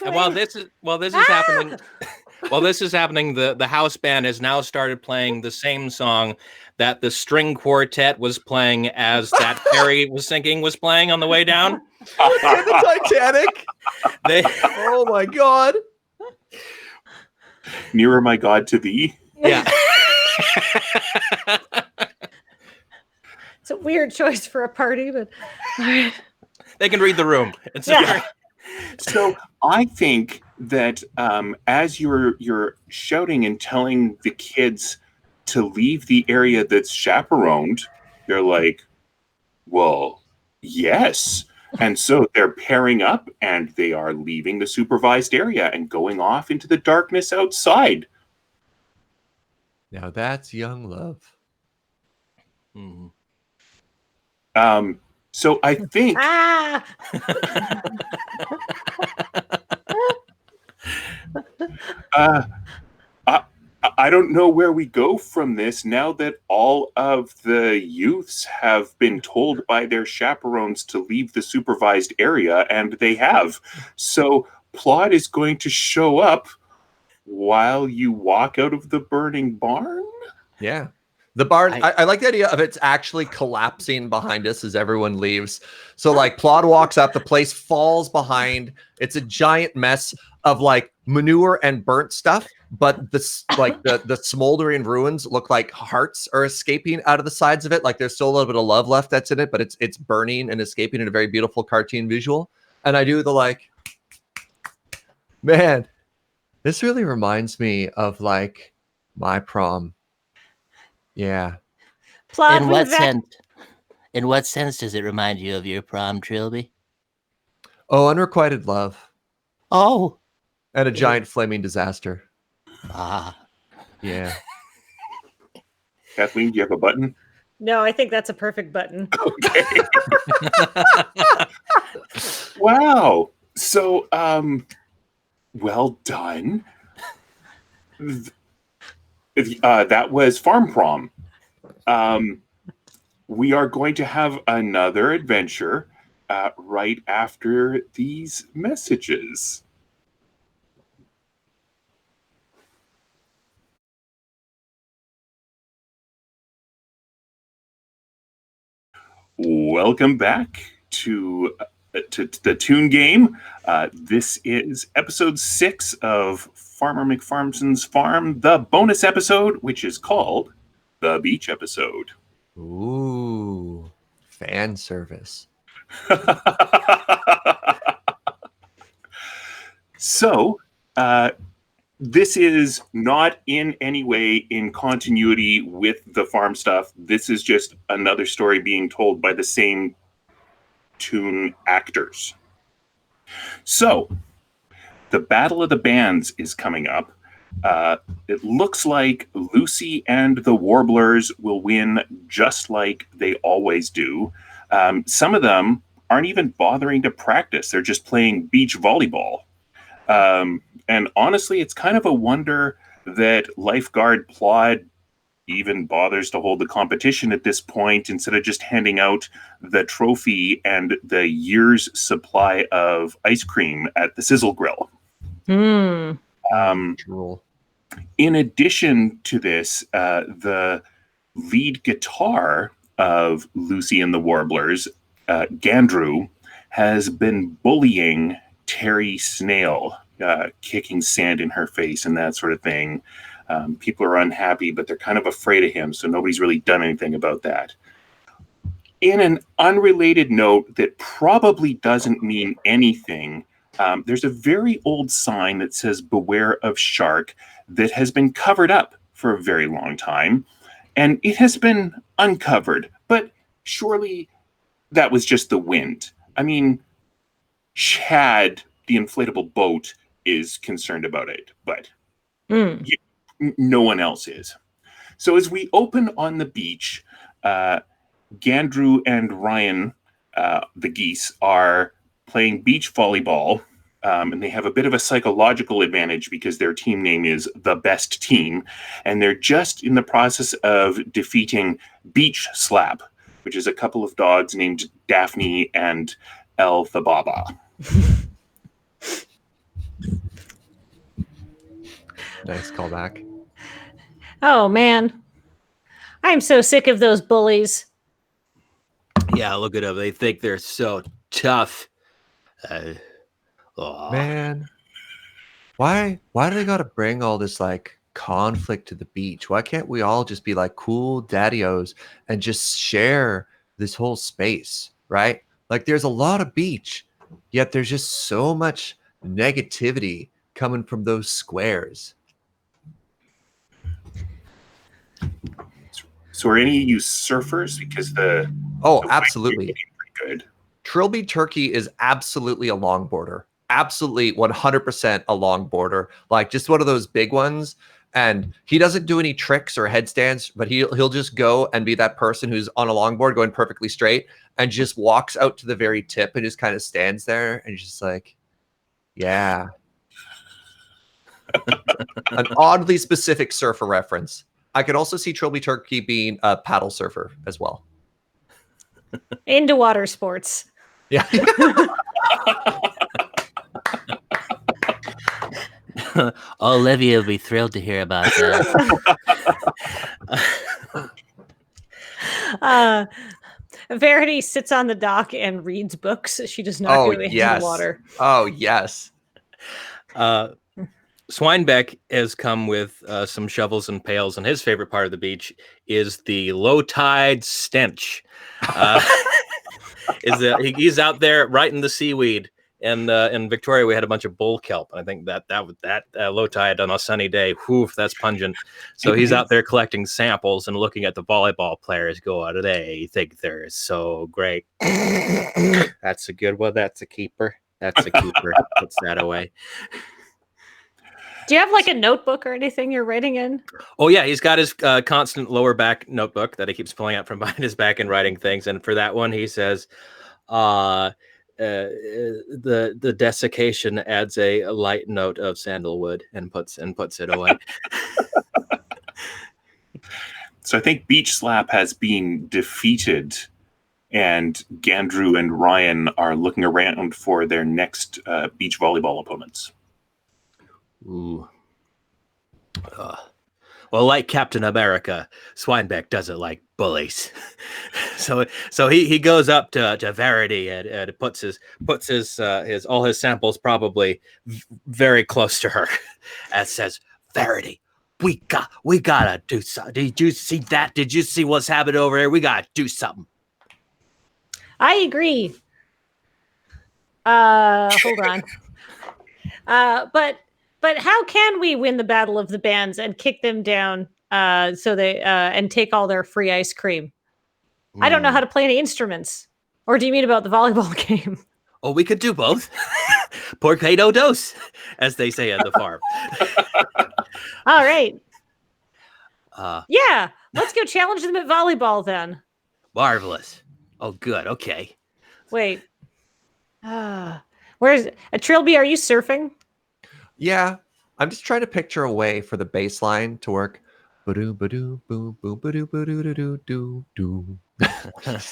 And while this is happening, the house band has now started playing the same song that the string quartet was playing as that Harry was playing on the way down. The Titanic. Oh my God. Nearer my God to thee. Yeah. It's a weird choice for a party, but they can read the room. So I think that as you're shouting and telling the kids to leave the area that's chaperoned, they're like, well, yes. And so they're pairing up and they are leaving the supervised area and going off into the darkness outside. Now that's young love. Mm-hmm. So I think I don't know where we go from this now that all of the youths have been told by their chaperones to leave the supervised area, and they have. So Plot is going to show up while you walk out of the burning barn? Yeah. The barn, I like the idea of it's actually collapsing behind us as everyone leaves. So like Plod walks up, the place falls behind. It's a giant mess of like manure and burnt stuff, but the smoldering ruins look like hearts are escaping out of the sides of it. Like there's still a little bit of love left that's in it, but it's burning and escaping in a very beautiful cartoon visual. And I do the like, man, this really reminds me of like my prom. Yeah. In what sense does it remind you of your prom, Trilby? Oh, unrequited love. Oh. And a giant flaming disaster. Ah. Yeah. Kathleen, do you have a button? No, I think that's a perfect button. Okay. Wow. So, well done. That was Farm Prom. We are going to have another adventure right after these messages. Welcome back to the Toon Game. This is episode 6 of Farmer McFarmson's Farm, the bonus episode, which is called the Beach episode. Ooh, fan service. So, this is not in any way in continuity with the farm stuff. This is just another story being told by the same Toon actors. So, the Battle of the Bands is coming up. It looks like Lucy and the Warblers will win just like they always do. Some of them aren't even bothering to practice. They're just playing beach volleyball. And honestly, it's kind of a wonder that Lifeguard Plod even bothers to hold the competition at this point instead of just handing out the trophy and the year's supply of ice cream at the Sizzle Grill. In addition to this, the lead guitar of Lucy and the Warblers, Gandrew, has been bullying Terry Snail, kicking sand in her face and that sort of thing. People are unhappy, but they're kind of afraid of him, so nobody's really done anything about that. In an unrelated note that probably doesn't mean anything, there's a very old sign that says "Beware of Shark" that has been covered up for a very long time, and it has been uncovered, but surely that was just the wind. I mean, Chad, the inflatable boat, is concerned about it, but no one else is. So as we open on the beach, Gandrew and Ryan, the geese, are playing beach volleyball, and they have a bit of a psychological advantage because their team name is the Best Team, and they're just in the process of defeating Beach Slap, which is a couple of dogs named Daphne and El Thababa. Nice callback. Oh, man. I'm so sick of those bullies. Yeah, look at them. They think they're so tough. Man, why do they gotta bring all this like conflict to the beach? Why can't we all just be like cool daddy-os and just share this whole space, right? Like there's a lot of beach, yet there's just so much negativity coming from those squares. So are any of you surfers? Because the absolutely pretty good. Trilby Turkey is absolutely a longboarder. Absolutely 100% a longboarder. Like just one of those big ones. And he doesn't do any tricks or headstands, but he'll just go and be that person who's on a longboard going perfectly straight and just walks out to the very tip and just kind of stands there and just like, yeah. An oddly specific surfer reference. I could also see Trilby Turkey being a paddle surfer as well. Into water sports. Yeah. Olivia will be thrilled to hear about that. Verity sits on the dock and reads books. She does not go into the water. Oh, yes. Swinebeck has come with some shovels and pails, and his favorite part of the beach is the low tide stench. He's out there right in the seaweed. And in Victoria, we had a bunch of bull kelp. And I think that low tide on a sunny day, whew, that's pungent. So he's out there collecting samples and looking at the volleyball players go out. They think they're so great. That's a good one. That's a keeper. That's a keeper. Puts that away. Do you have like a notebook or anything you're writing in? Oh, yeah. He's got his constant lower back notebook that he keeps pulling out from behind his back and writing things. And for that one, he says, the desiccation adds a light note of sandalwood and puts it away. So I think Beach Slap has been defeated, and Gandrew and Ryan are looking around for their next beach volleyball opponents. Ooh. Well, like Captain America, Swinebeck doesn't like bullies. so he goes up to Verity and puts his all his samples probably very close to her and says, Verity, we gotta do something. Did you see that? Did you see what's happening over here? We gotta do something. I agree. Hold on. But how can we win the battle of the bands and kick them down so they and take all their free ice cream? I don't know how to play any instruments. Or do you mean about the volleyball game? Oh, we could do both. Porcado dos, as they say at the farm. All right. Yeah, let's go challenge them at volleyball then. Marvelous. Oh, good. Okay. Wait. Where's Trilby? Are you surfing? Yeah, I'm just trying to picture a way for the bass line to work. Just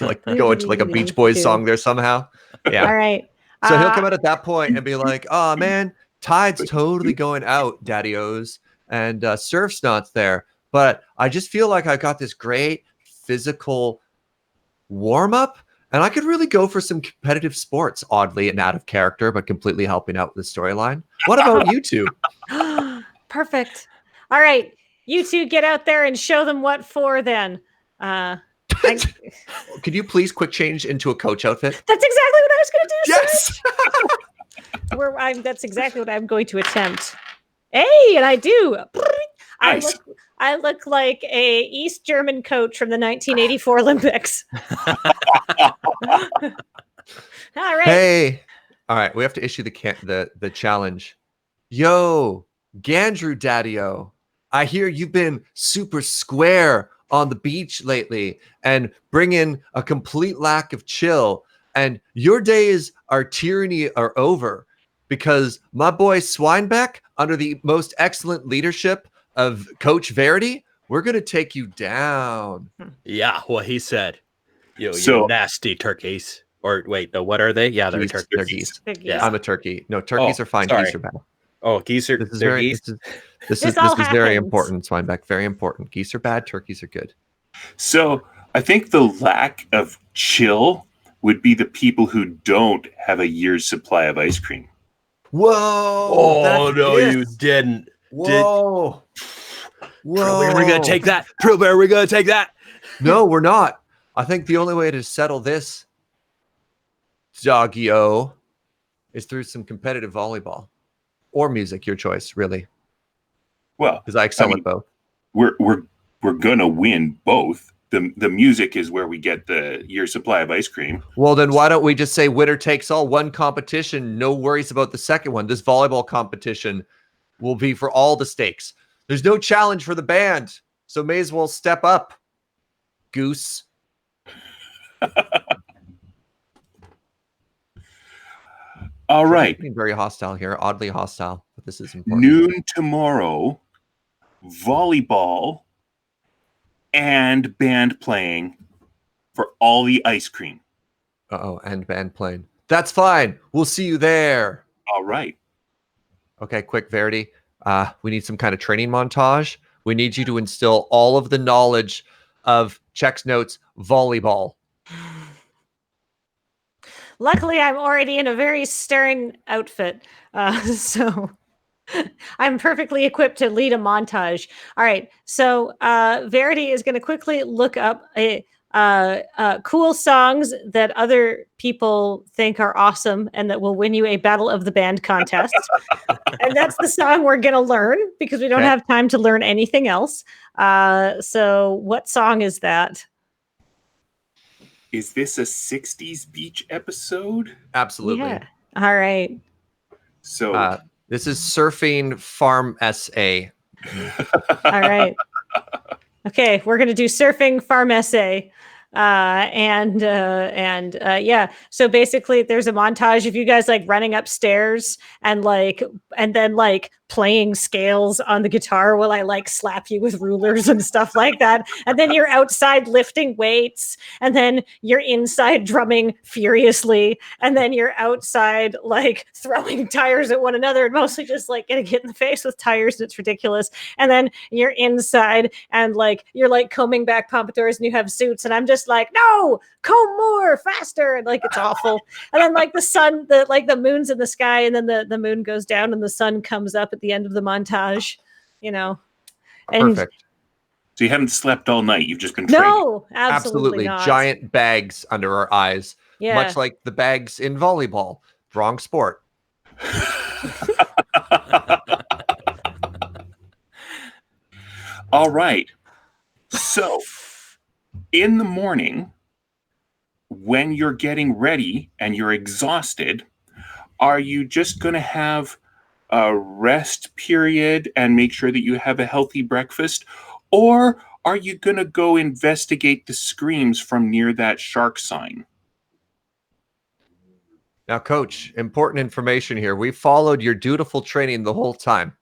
like go into like a Beach Boys song there somehow. Yeah. All right. So he'll come out at that point and be like, "Oh man, tide's totally going out, Daddy-O's, and surf's not there. But I just feel like I got this great physical warm up, and I could really go for some competitive sports, oddly and out of character, but completely helping out with the storyline. What about you two?" Perfect. All right. You two get out there and show them what for then. Could you please quick change into a coach outfit? That's exactly what I was going to do. Yes. That's exactly what I'm going to attempt. Hey, and I do. Nice. I look like a East German coach from the 1984 Olympics. All right. Hey. All right. We have to issue the challenge. Yo, Gandrew Daddy-O, I hear you've been super square on the beach lately and bringing a complete lack of chill. And your days are tyranny are over because my boy Swinebeck, under the most excellent leadership of Coach Verity, we're going to take you down. Yeah, what he said. You So- nasty turkeys. Or wait, no, what are they? Yeah, they're Geese. turkeys. They're geese. Yeah. I'm a turkey. No, turkeys Oh, are fine. sorry. Geese are bad. Oh, geese are This is they're very geese. this This is all very happens. important, Swinebeck. Very important. Geese are bad. Turkeys are good. So I think the lack of chill would be the people who don't have a year's supply of ice cream. Whoa! Oh no, you didn't. Whoa! Whoa! We're gonna take that. True Bear, we're gonna take that. No, we're not. I think the only way to settle this, Doggy-O, is through some competitive volleyball or music, your choice, really, Well, because I excel I mean, at both. we're gonna win both. The music is where we get the year's supply of ice cream. Well, then why don't we just say winner takes all? One competition, no worries about the second one. This volleyball competition will be for all the stakes. There's no challenge for the band, so may as well step up, Goose. All right. Being very hostile here, oddly hostile, but this is important. Noon tomorrow, volleyball and band playing for all the ice cream. Uh-oh, and band playing. That's fine. We'll see you there. All right. Okay, quick, Verity. We need some kind of training montage. We need you to instill all of the knowledge of Chex Notes volleyball. Luckily, I'm already in a very stirring outfit, so I'm perfectly equipped to lead a montage. All right, so Verity is going to quickly look up cool songs that other people think are awesome and that will win you a Battle of the Band contest. And that's the song we're going to learn because we don't have time to learn anything else. So what song is that? Is this a 60s beach episode? Absolutely. Yeah. All right. So This is Surfing Farm SA. All right. Okay, we're gonna do Surfing Farm SA. Yeah. So basically there's a montage of you guys like running upstairs and then playing scales on the guitar while I like slap you with rulers and stuff like that. And then you're outside lifting weights, and then you're inside drumming furiously, and then you're outside like throwing tires at one another and mostly just like getting hit in the face with tires, and it's ridiculous. And then you're inside and like you're like combing back pompadours and you have suits, and I'm just like, no, comb more, faster, and like it's awful. And then like the sun, the moon's in the sky, and then the moon goes down and the sun comes up at the end of the montage, you know. And Perfect. So you haven't slept all night. You've just been training. no, absolutely not. Giant bags under our eyes. Yeah. Much like the bags in volleyball. Wrong sport. All right. So in the morning, when you're getting ready and you're exhausted, are you just going to have a rest period and make sure that you have a healthy breakfast? Or are you going to go investigate the screams from near that shark sign? Now, Coach, important information here. We followed your dutiful training the whole time.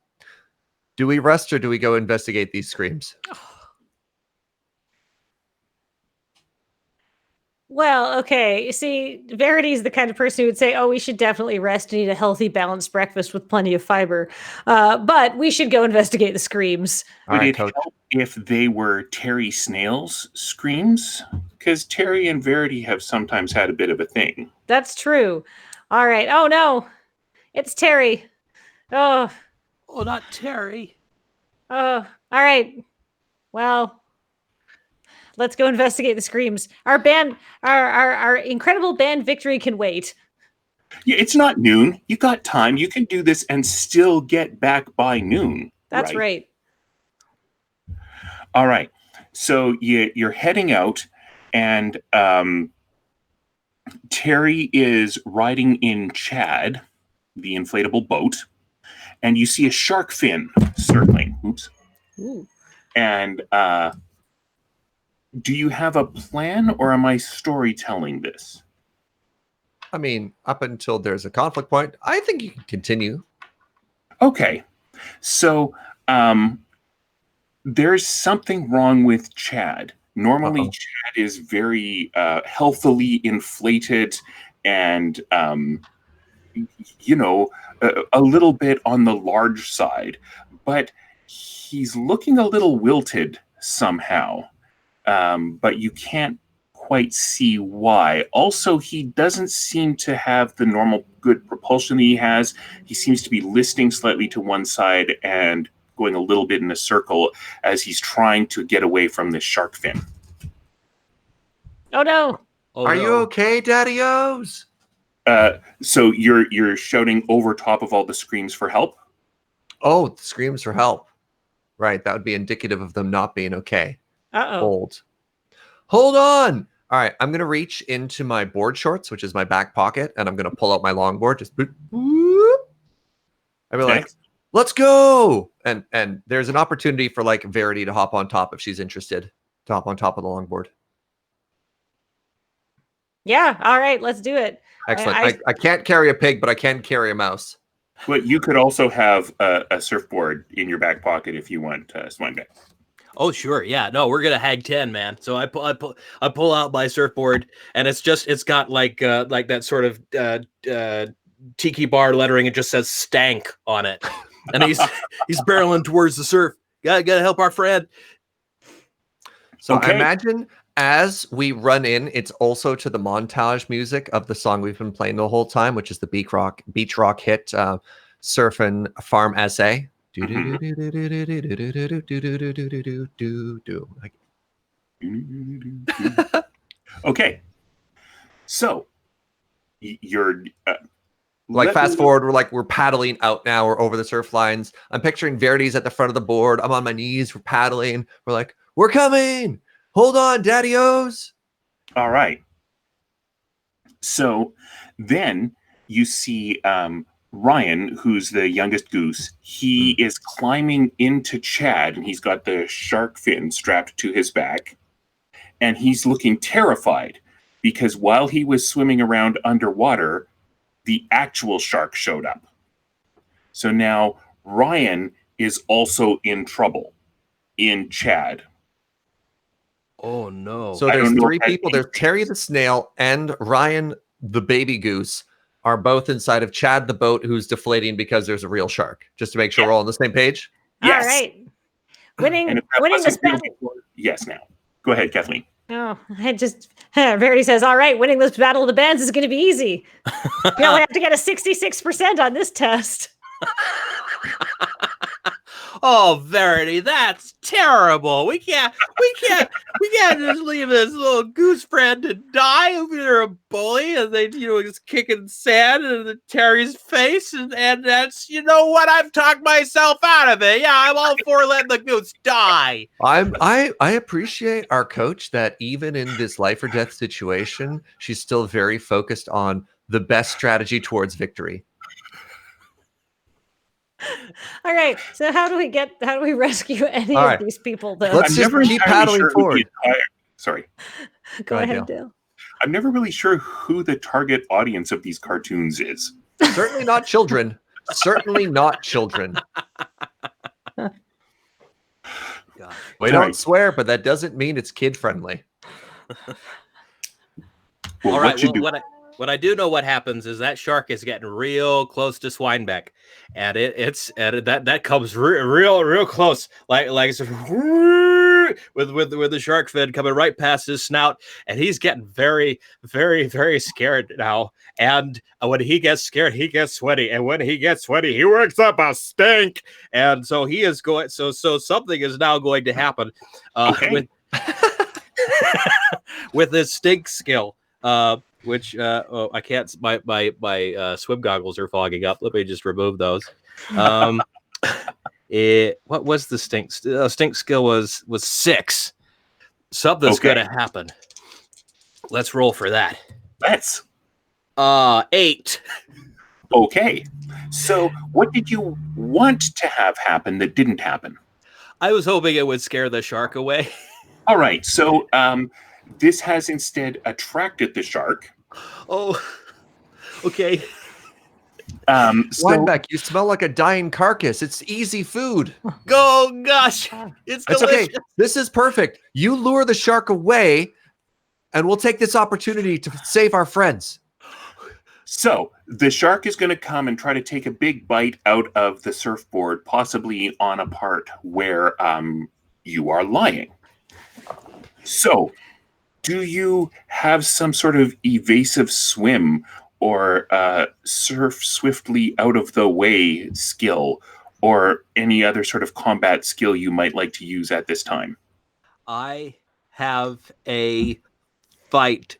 Do we rest or do we go investigate these screams? Well, okay. You see, Verity's the kind of person who would say, oh, we should definitely rest and eat a healthy, balanced breakfast with plenty of fiber. But we should go investigate the screams. Would it help if they were Terry Snail's screams? Because Terry and Verity have sometimes had a bit of a thing. That's true. All right. Oh, no. It's Terry. Oh, not Terry. Oh, all right. Well, let's go investigate the screams. Our band, our incredible band victory can wait. Yeah, it's not noon. You got time. You can do this and still get back by noon. That's right. All right. So you're heading out, and Terry is riding in Chad, the inflatable boat, and you see a shark fin circling. Oops. Ooh. And do you have a plan, or am I storytelling this? I mean, up until there's a conflict point, I think you can continue. Okay. So there's something wrong with Chad. Normally, Chad is very healthily inflated and, a little bit on the large side. But he's looking a little wilted somehow. But you can't quite see why. Also, he doesn't seem to have the normal good propulsion that he has. He seems to be listing slightly to one side and going a little bit in a circle as he's trying to get away from this shark fin. Oh no! Are you okay, Daddy-O's? So you're shouting over top of all the screams for help? Oh, the screams for help. Right, that would be indicative of them not being okay. Uh-oh. Hold on. All right, I'm going to reach into my board shorts, which is my back pocket, and I'm going to pull out my longboard. Just boop, boop. I'll be like, let's go. And there's an opportunity for like Verity to hop on top if she's interested, to hop on top of the longboard. Yeah, all right, let's do it. Excellent. I can't carry a pig, but I can carry a mouse. But you could also have a surfboard in your back pocket if you want to swing back. Oh, sure. Yeah. No, we're gonna hag 10, man. So I pull out my surfboard, and it's got like that sort of tiki bar lettering. It just says "stank" on it, and he's barreling towards the surf. Gotta help our friend. So I imagine as we run in, it's also to the montage music of the song we've been playing the whole time, which is the beach rock hit "Surfin' Farm SA." Okay, so you're like fast forward. We're paddling out now. We're over the surf lines. I'm picturing Verity's at the front of the board. I'm on my knees. We're paddling. We're like, we're coming. Hold on, Daddy-O's. All right. So then you see Ryan, who's the youngest goose. He is climbing into Chad, and he's got the shark fin strapped to his back. And he's looking terrified because while he was swimming around underwater, the actual shark showed up. So now Ryan is also in trouble in Chad. Oh no. So there's 3 people. There's Terry the snail and Ryan the baby goose are both inside of Chad the boat, who's deflating because there's a real shark. Just to make sure we're all on the same page. Yes. All right. Winning this battle. Yes, now. Go ahead, Kathleen. Oh, Verity says, all right, winning this battle of the bands is going to be easy. You only have to get a 66% on this test. Oh, Verity, that's terrible. We can't just leave this little goose friend to die if they're a bully and they, just kicking sand into Terry's face. And that's, what? I've talked myself out of it. Yeah, I'm all for letting the goose die. I appreciate our coach that even in this life or death situation, she's still very focused on the best strategy towards victory. All right. So how do we rescue any of these people though? Let's just keep paddling forward. Sorry. Go ahead, Dale. I'm never really sure who the target audience of these cartoons is. Certainly not children. Certainly not children. We don't swear, but that doesn't mean it's kid friendly. Well, all right. What I do know what happens is that shark is getting real close to Swinebeck, and that comes real close, like with the shark fin coming right past his snout, and he's getting very, very, very scared now. And when he gets scared, he gets sweaty, and when he gets sweaty, he works up a stink, and so he is going. So something is now going to happen with his stink skill. Which I can't. My swim goggles are fogging up. Let me just remove those. What was the stink? Stink skill was 6. Something's gonna happen. Let's roll for that. Let's. 8. Okay. So what did you want to have happen that didn't happen? I was hoping it would scare the shark away. All right. So this has instead attracted the shark. Oh, okay. Swinebeck, you smell like a dying carcass. It's easy food. Oh gosh, it's delicious. Okay. This is perfect. You lure the shark away, and we'll take this opportunity to save our friends. So the shark is going to come and try to take a big bite out of the surfboard, possibly on a part where you are lying. So, do you have some sort of evasive swim or surf swiftly out of the way skill or any other sort of combat skill you might like to use at this time? I have a fight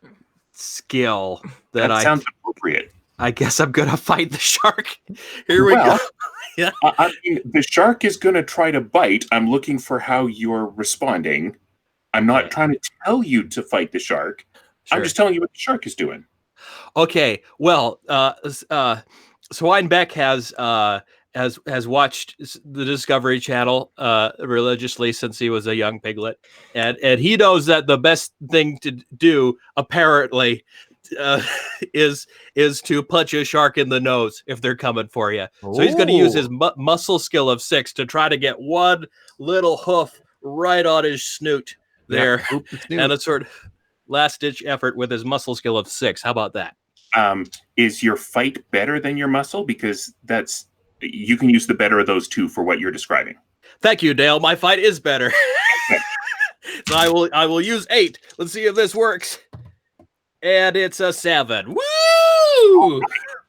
skill that sounds appropriate. I guess I'm going to fight the shark. Here we go. Yeah. I mean, the shark is going to try to bite. I'm looking for how you're responding. I'm not trying to tell you to fight the shark. Sure. I'm just telling you what the shark is doing. Okay. Well, Swinebeck has watched the Discovery Channel religiously since he was a young piglet, and he knows that the best thing to do apparently is to punch a shark in the nose if they're coming for you. Ooh. So he's going to use his muscle skill of 6 to try to get one little hoof right on his snoot. There, and a sort of last-ditch effort with his muscle skill of 6. How about that? Is your fight better than your muscle? Because you can use the better of those two for what you're describing. Thank you, Dale. My fight is better. So I will use 8. Let's see if this works. And it's a 7. Woo!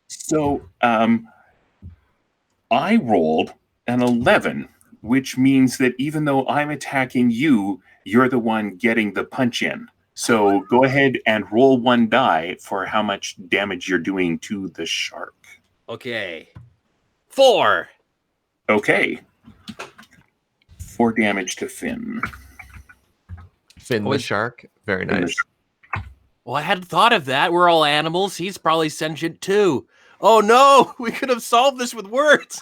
So I rolled an 11, which means that even though I'm attacking you, you're the one getting the punch in. So go ahead and roll 1 die for how much damage you're doing to the shark. Okay. 4. Okay. 4 damage to Finn. Finn the shark. Very nice. Well, I hadn't thought of that. We're all animals. He's probably sentient too. Oh no, we could have solved this with words.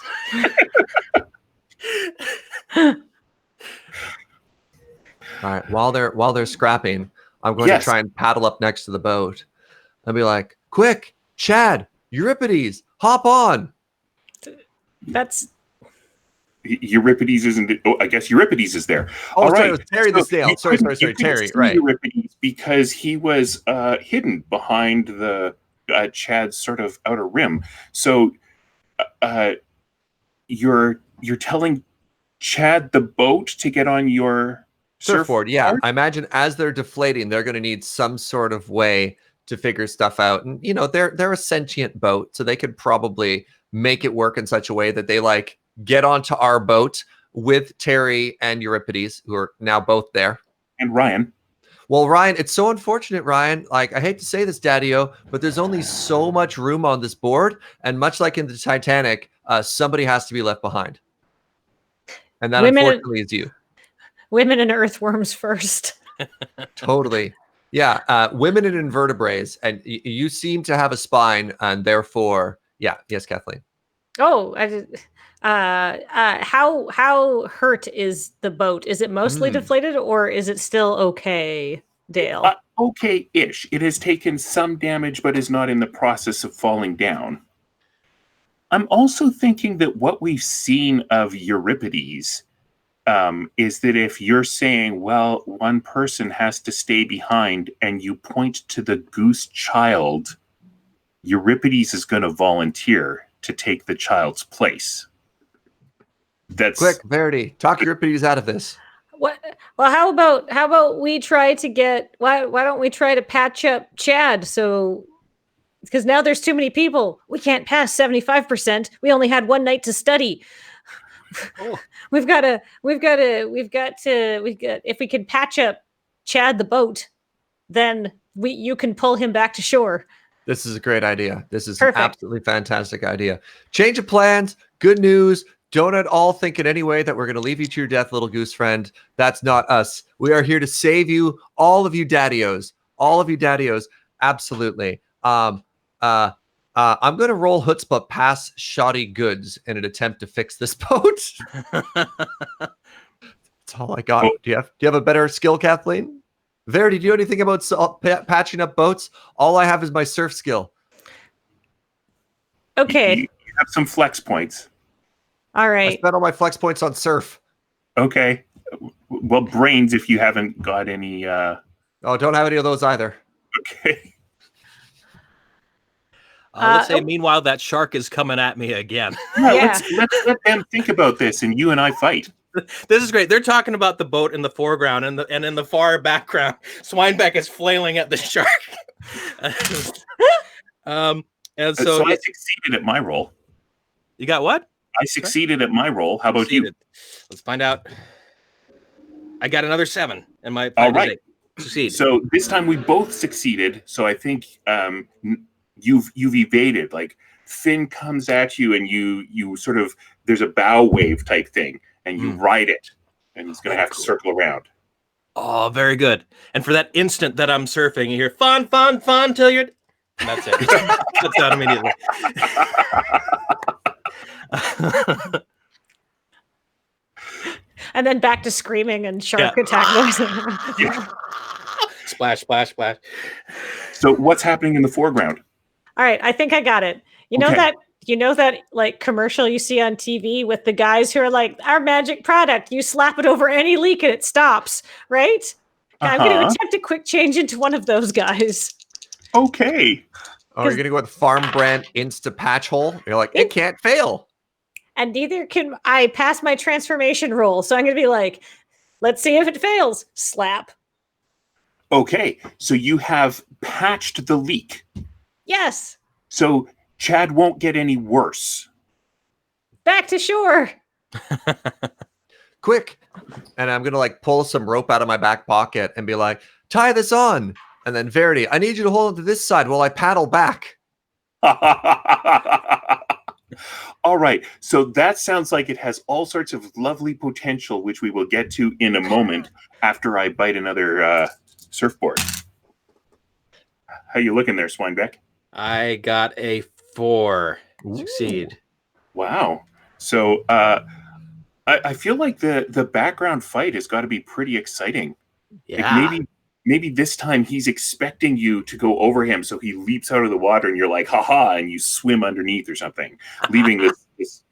All right. While they're scrapping, I'm going to try and paddle up next to the boat and be like, "Quick, Chad, Euripides, hop on!" That's Euripides isn't. Oh, I guess Euripides is there. Oh, all sorry, right. it was Terry the snail. Sorry, Terry. Right. Euripides because he was hidden behind the Chad's sort of outer rim. So you're telling Chad the boat to get on your surfboard. Yeah, I imagine as they're deflating, they're going to need some sort of way to figure stuff out. And you know, they're a sentient boat, so they could probably make it work in such a way that they like get onto our boat with Terry and Euripides, who are now both there, and Ryan. Well, Ryan, it's so unfortunate, Ryan. Like, I hate to say this, Daddy-O, but there's only so much room on this board, and much like in the Titanic, somebody has to be left behind, and that unfortunately is you. Women and earthworms first. Totally. Yeah, women and invertebrates, and you seem to have a spine, and therefore, yeah. Yes, Kathleen. Oh, how hurt is the boat? Is it mostly deflated, or is it still okay, Dale? Okay-ish. It has taken some damage, but is not in the process of falling down. I'm also thinking that what we've seen of Euripides is that if you're saying, well, one person has to stay behind, and you point to the goose child, Euripides is going to volunteer to take the child's place. That's quick, Verity. Talk Euripides out of this. What? Well, how about we try to get? Why don't we try to patch up Chad? So, because now there's too many people, we can't pass 75%. We only had one night to study. Oh. We've got to. If we can patch up Chad the boat, then you can pull him back to shore. This is a great idea. This is perfect. An absolutely fantastic idea. Change of plans. Good news. Don't at all think in any way that we're going to leave you to your death, little goose friend. That's not us. We are here to save you, all of you daddios. All of you daddios. Absolutely. I'm going to roll chutzpah pass shoddy goods in an attempt to fix this boat. That's all I got. Do you have a better skill, Kathleen? Verity, do you know anything about patching up boats? All I have is my surf skill. Okay. You have some flex points. All right. I spent all my flex points on surf. Okay. Well, brains if you haven't got any. Oh, don't have any of those either. Okay. Let's say, meanwhile, that shark is coming at me again. Yeah. Let's let them think about this, and you and I fight. This is great. They're talking about the boat in the foreground, and in the far background, Swinebeck is flailing at the shark. And so I succeeded at my roll. You got what? I succeeded at my roll. How about you? Let's find out. I got another 7, and my all right. Succeed. So this time we both succeeded. So I think you've evaded. Like Finn comes at you, and you sort of there's a bow wave type thing, and you ride it, and he's going to have to circle around. Oh, very good. And for that instant that I'm surfing, you hear fun, fun, fun till you're. And that's it. That's out immediately. And then back to screaming and shark attack noise. Splash, splash, splash. So what's happening in the foreground? All right, I think I got it. You know that like commercial you see on TV with the guys who are like, our magic product, you slap it over any leak and it stops, right? I'm going to attempt a quick change into one of those guys. Okay. Oh, you're going to go with Farm Brand Insta Patch Hole? You're like, it can't fail. And neither can I pass my transformation roll. So I'm going to be like, let's see if it fails. Slap. Okay. So you have patched the leak. Yes. So Chad won't get any worse. Back to shore. Quick. And I'm going to like pull some rope out of my back pocket and be like, tie this on. And then Verity, I need you to hold on to this side while I paddle back. All right. So that sounds like it has all sorts of lovely potential, which we will get to in a moment after I bite another surfboard. How you looking there, Swinebeck? I got a 4. Succeed. Wow. So I feel like the background fight has got to be pretty exciting. Yeah. Like maybe this time he's expecting you to go over him, so he leaps out of the water and you're like, haha, and you swim underneath or something, leaving this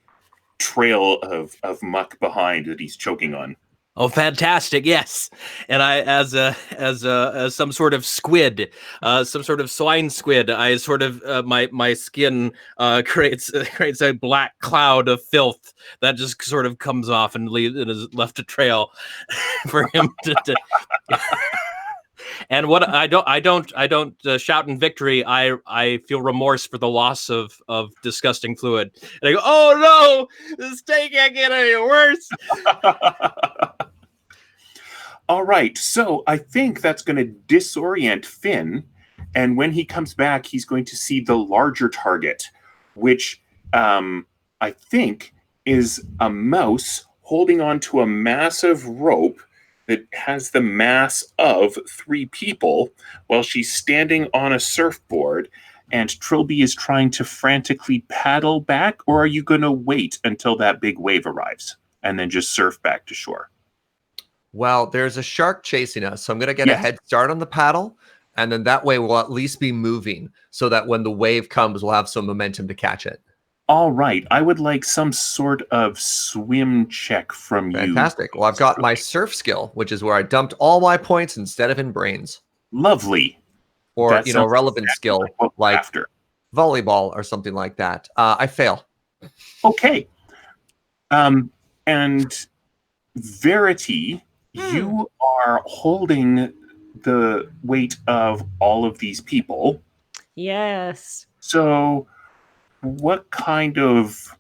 trail of muck behind that he's choking on. Oh, fantastic! Yes, and I, as some sort of squid, some sort of swine squid, I sort of my skin creates a black cloud of filth that just sort of comes off and is left a trail for him to. And what I don't shout in victory. I feel remorse for the loss of disgusting fluid, and I go, "Oh no, this day can't get any worse." All right, so I think that's going to disorient Finn, and when he comes back, he's going to see the larger target, which I think is a mouse holding onto a massive rope that has the mass of 3 people while she's standing on a surfboard, and Trilby is trying to frantically paddle back, or are you going to wait until that big wave arrives and then just surf back to shore? Well, there's a shark chasing us, so I'm going to get a head start on the paddle, and then that way we'll at least be moving so that when the wave comes, we'll have some momentum to catch it. All right. I would like some sort of swim check from you. Fantastic. Well, I've got my surf skill, which is where I dumped all my points instead of in brains. Lovely. Or, That a relevant exactly skill like volleyball or something like that. I fail. Okay. And Verity, you are holding the weight of all of these people. Yes. So what kind of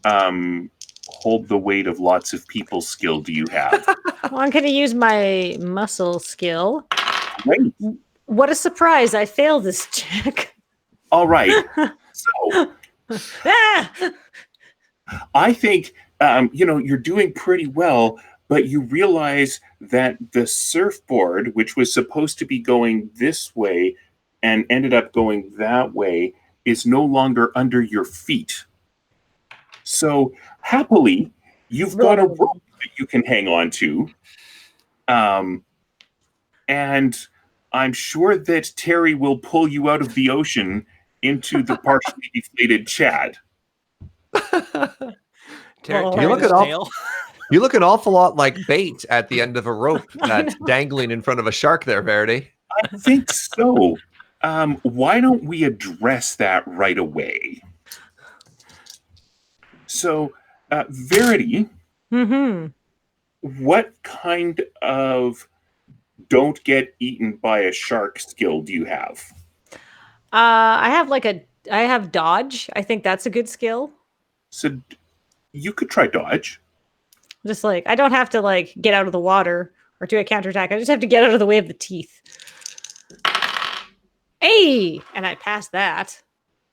hold the weight of lots of people skill do you have? Well, I'm going to use my muscle skill. Great. What a surprise. I failed this check. All right. So I think, you're doing pretty well, but you realize that the surfboard, which was supposed to be going this way and ended up going that way, is no longer under your feet. So happily, you've got a rope that you can hang on to. And I'm sure that Terry will pull you out of the ocean into the partially deflated Chad. You look an awful lot like bait at the end of a rope that's dangling in front of a shark there, Verity. I think so. Why don't we address that right away? So, Verity, what kind of don't get eaten by a shark skill do you have? I have dodge. I think that's a good skill. So you could try dodge. Just I don't have to get out of the water or do a counterattack. I just have to get out of the way of the teeth. Hey, and I passed that.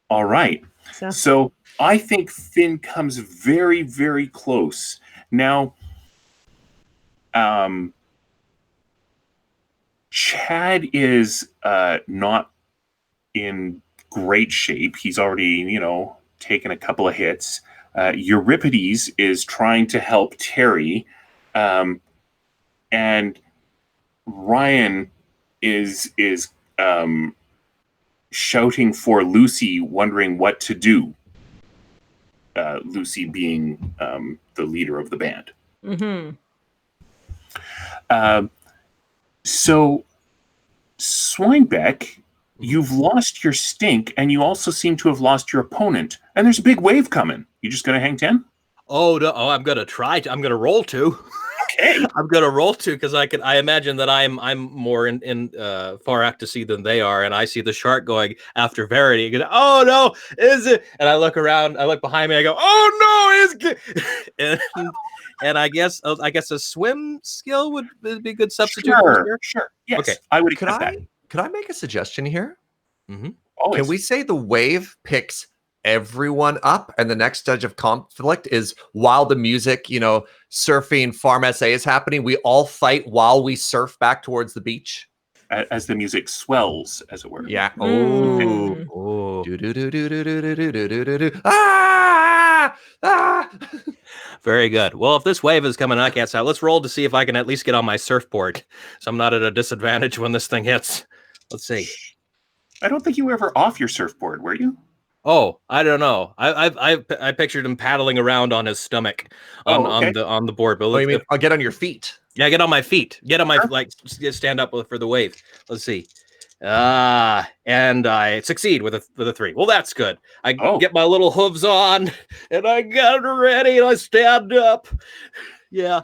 All right. So I think Finn comes very, very close. Now, Chad is not in great shape. He's already, taken a couple of hits. Euripides is trying to help Terry, and Ryan is shouting for Lucy, wondering what to do. Lucy being the leader of the band. So, Swinebeck, you've lost your stink, and you also seem to have lost your opponent. And there's a big wave coming. You just gonna hang 10? Oh no! Oh, I'm gonna try. I'm gonna roll 2. Okay. I'm gonna roll 2 because I imagine that I'm more in far out to sea than they are, and I see the shark going after Verity. And oh no, is it? And I look around, I look behind me, I go, oh no, and I guess a swim skill would be a good substitute. Sure. Yes. Okay. I would accept that. Could I make a suggestion here? Always. Can we say the wave picks everyone up, and the next stage of conflict is while the music, surfing Farm SA is happening, we all fight while we surf back towards the beach? As the music swells, as it were. Yeah. Oh. Ah! Ah! Very good. Well, if this wave is coming, I can't stop. Let's roll to see if I can at least get on my surfboard, so I'm not at a disadvantage when this thing hits. Let's see. I don't think you were ever off your surfboard, were you? Oh, I don't know. I pictured him paddling around on his stomach on the board. But you mean I'll get on your feet? Yeah, get on my feet. Get on my stand up for the wave. Let's see. And I succeed with a 3. Well, that's good. I get my little hooves on, and I got ready, and I stand up. Yeah.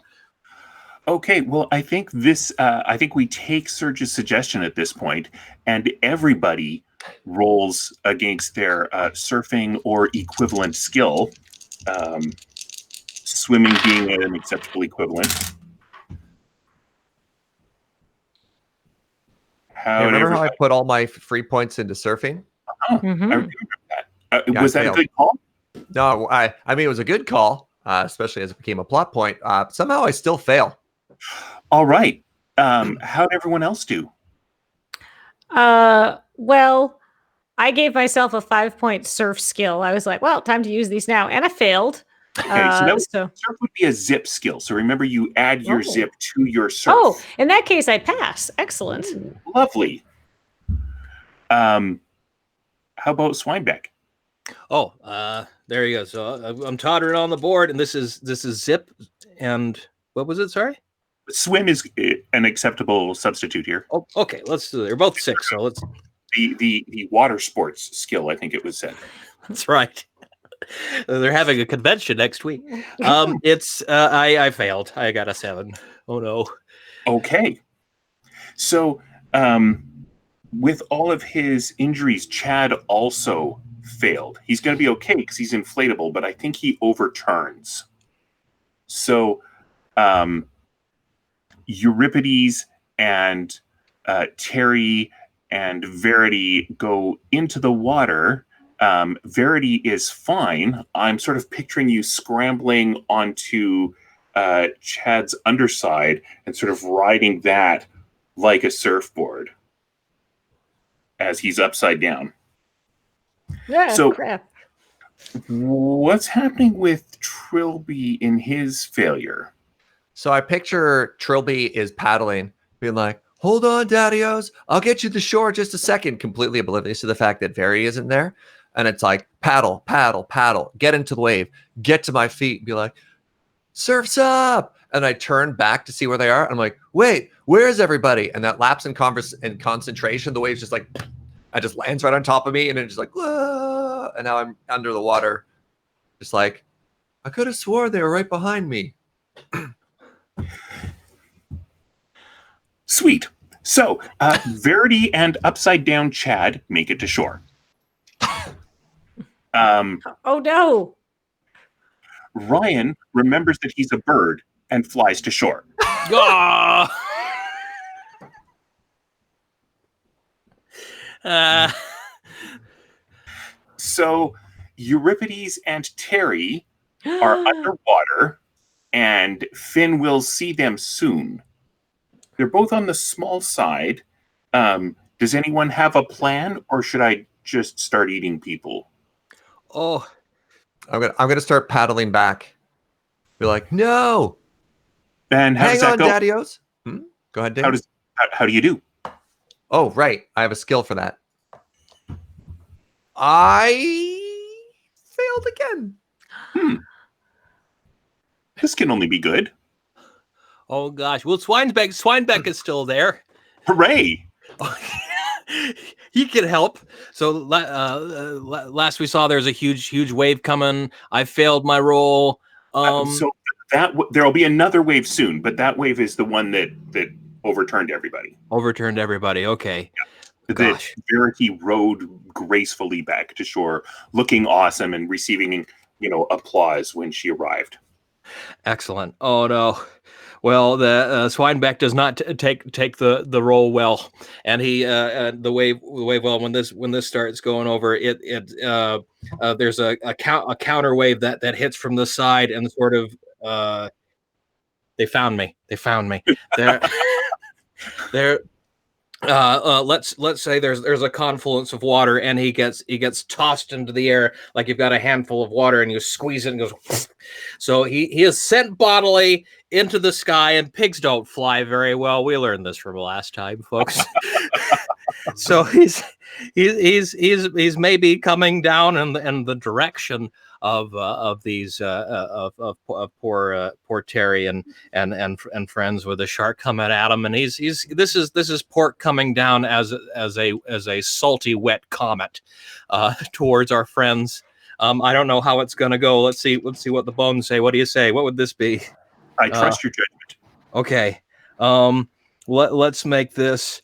Okay, well, I think I think we take Serge's suggestion at this point, and everybody rolls against their surfing or equivalent skill. Swimming being an acceptable equivalent. Remember how I put all my free points into surfing? I remember that. Was that a good call? No, I mean, it was a good call, especially as it became a plot point. Somehow I still fail. All right. How'd everyone else do? Well, I gave myself a 5-point surf skill. I was like, well, time to use these now. And I failed. Okay, so surf would be a zip skill. So remember, you add your zip to your surf. Oh, in that case, I pass. Excellent. Ooh, lovely. How about Swinebeck? Oh, there you go. So I'm tottering on the board, and this is zip. And what was it? Sorry. Swim is an acceptable substitute here. Oh, okay. Let's do it. They're both 6, so let's. The water sports skill, I think it was said. That's right. They're having a convention next week. It's I failed. I got a 7. Oh no. Okay. So with all of his injuries, Chad also failed. He's going to be okay because he's inflatable, but I think he overturns. So Euripides and Terry and Verity go into the water. Verity is fine. I'm sort of picturing you scrambling onto Chad's underside and sort of riding that like a surfboard as he's upside down. Yeah, so crap. What's happening with Trilby in his failure? So I picture Trilby is paddling, being like, hold on, Daddy-O's, I'll get you to shore just a second, completely oblivious to the fact that Verity isn't there. And it's like, paddle, paddle, paddle, get into the wave, get to my feet, and be like, surf's up. And I turn back to see where they are. I'm like, wait, where's everybody? And that lapse in concentration, the wave's just like, it just lands right on top of me. And it's just like, whoa. And now I'm under the water. Just like, I could have swore they were right behind me. Sweet. So Verity and upside down Chad make it to shore. Oh no. Ryan remembers that he's a bird and flies to shore. So Euripides and Terry are underwater, and Finn will see them soon. They're both on the small side. Does anyone have a plan, or should I just start eating people? Oh, I'm gonna start paddling back. Be like, no. And how does that go? Daddy-O's. Go ahead, Dave. How do you do? Oh, right. I have a skill for that. I failed again. This can only be good. Oh gosh. Well, Swinebeck is still there. Hooray! He can help. So last we saw, there's a huge wave coming. I failed my roll. So that there'll be another wave soon, but that wave is the one that overturned everybody. Overturned everybody. Okay. Yeah. That Verity rode gracefully back to shore, looking awesome and receiving, applause when she arrived. Excellent. Oh no. Well, the Swinebeck does not take the roll well, and he the wave well when this starts going over there's a counter wave that hits from the side and sort of they found me. They're let's say there's a confluence of water, and he gets tossed into the air like you've got a handful of water and you squeeze it and goes. So he is sent bodily into the sky, and pigs don't fly very well. We learned this from last time, folks. So he's maybe coming down in the direction of these of poor Terry and friends with a shark coming at him, and this is Pork coming down as a salty wet comet towards our friends. I don't know how it's gonna go. Let's see what the bones say. What do you say? What would this be? I trust your judgment. Okay. Let's make this.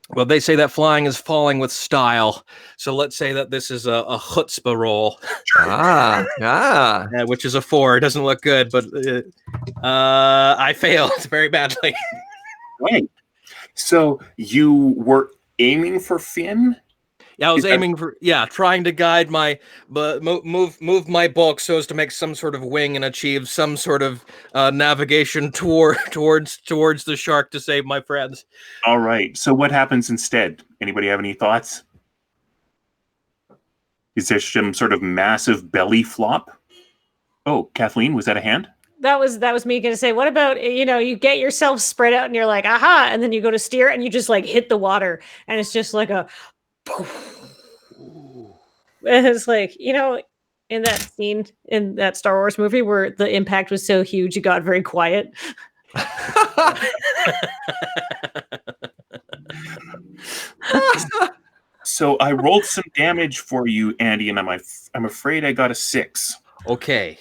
Well, they say that flying is falling with style. So let's say that this is a chutzpah roll. Which is a 4. It doesn't look good, but I failed very badly. Right. So you were aiming for Finn? Yeah, I was aiming for trying to guide move my bulk so as to make some sort of wing and achieve some sort of navigation towards the shark to save my friends. All right. So what happens instead? Anybody have any thoughts? Is there some sort of massive belly flop? Oh, Kathleen, was that a hand? That was me going to say, what about, you get yourself spread out and you're like, aha, and then you go to steer and you just like hit the water and it's just like a and it's like, in that scene in that Star Wars movie where the impact was so huge it got very quiet. So I rolled some damage for you, Andy, and I'm afraid I got a 6. Okay.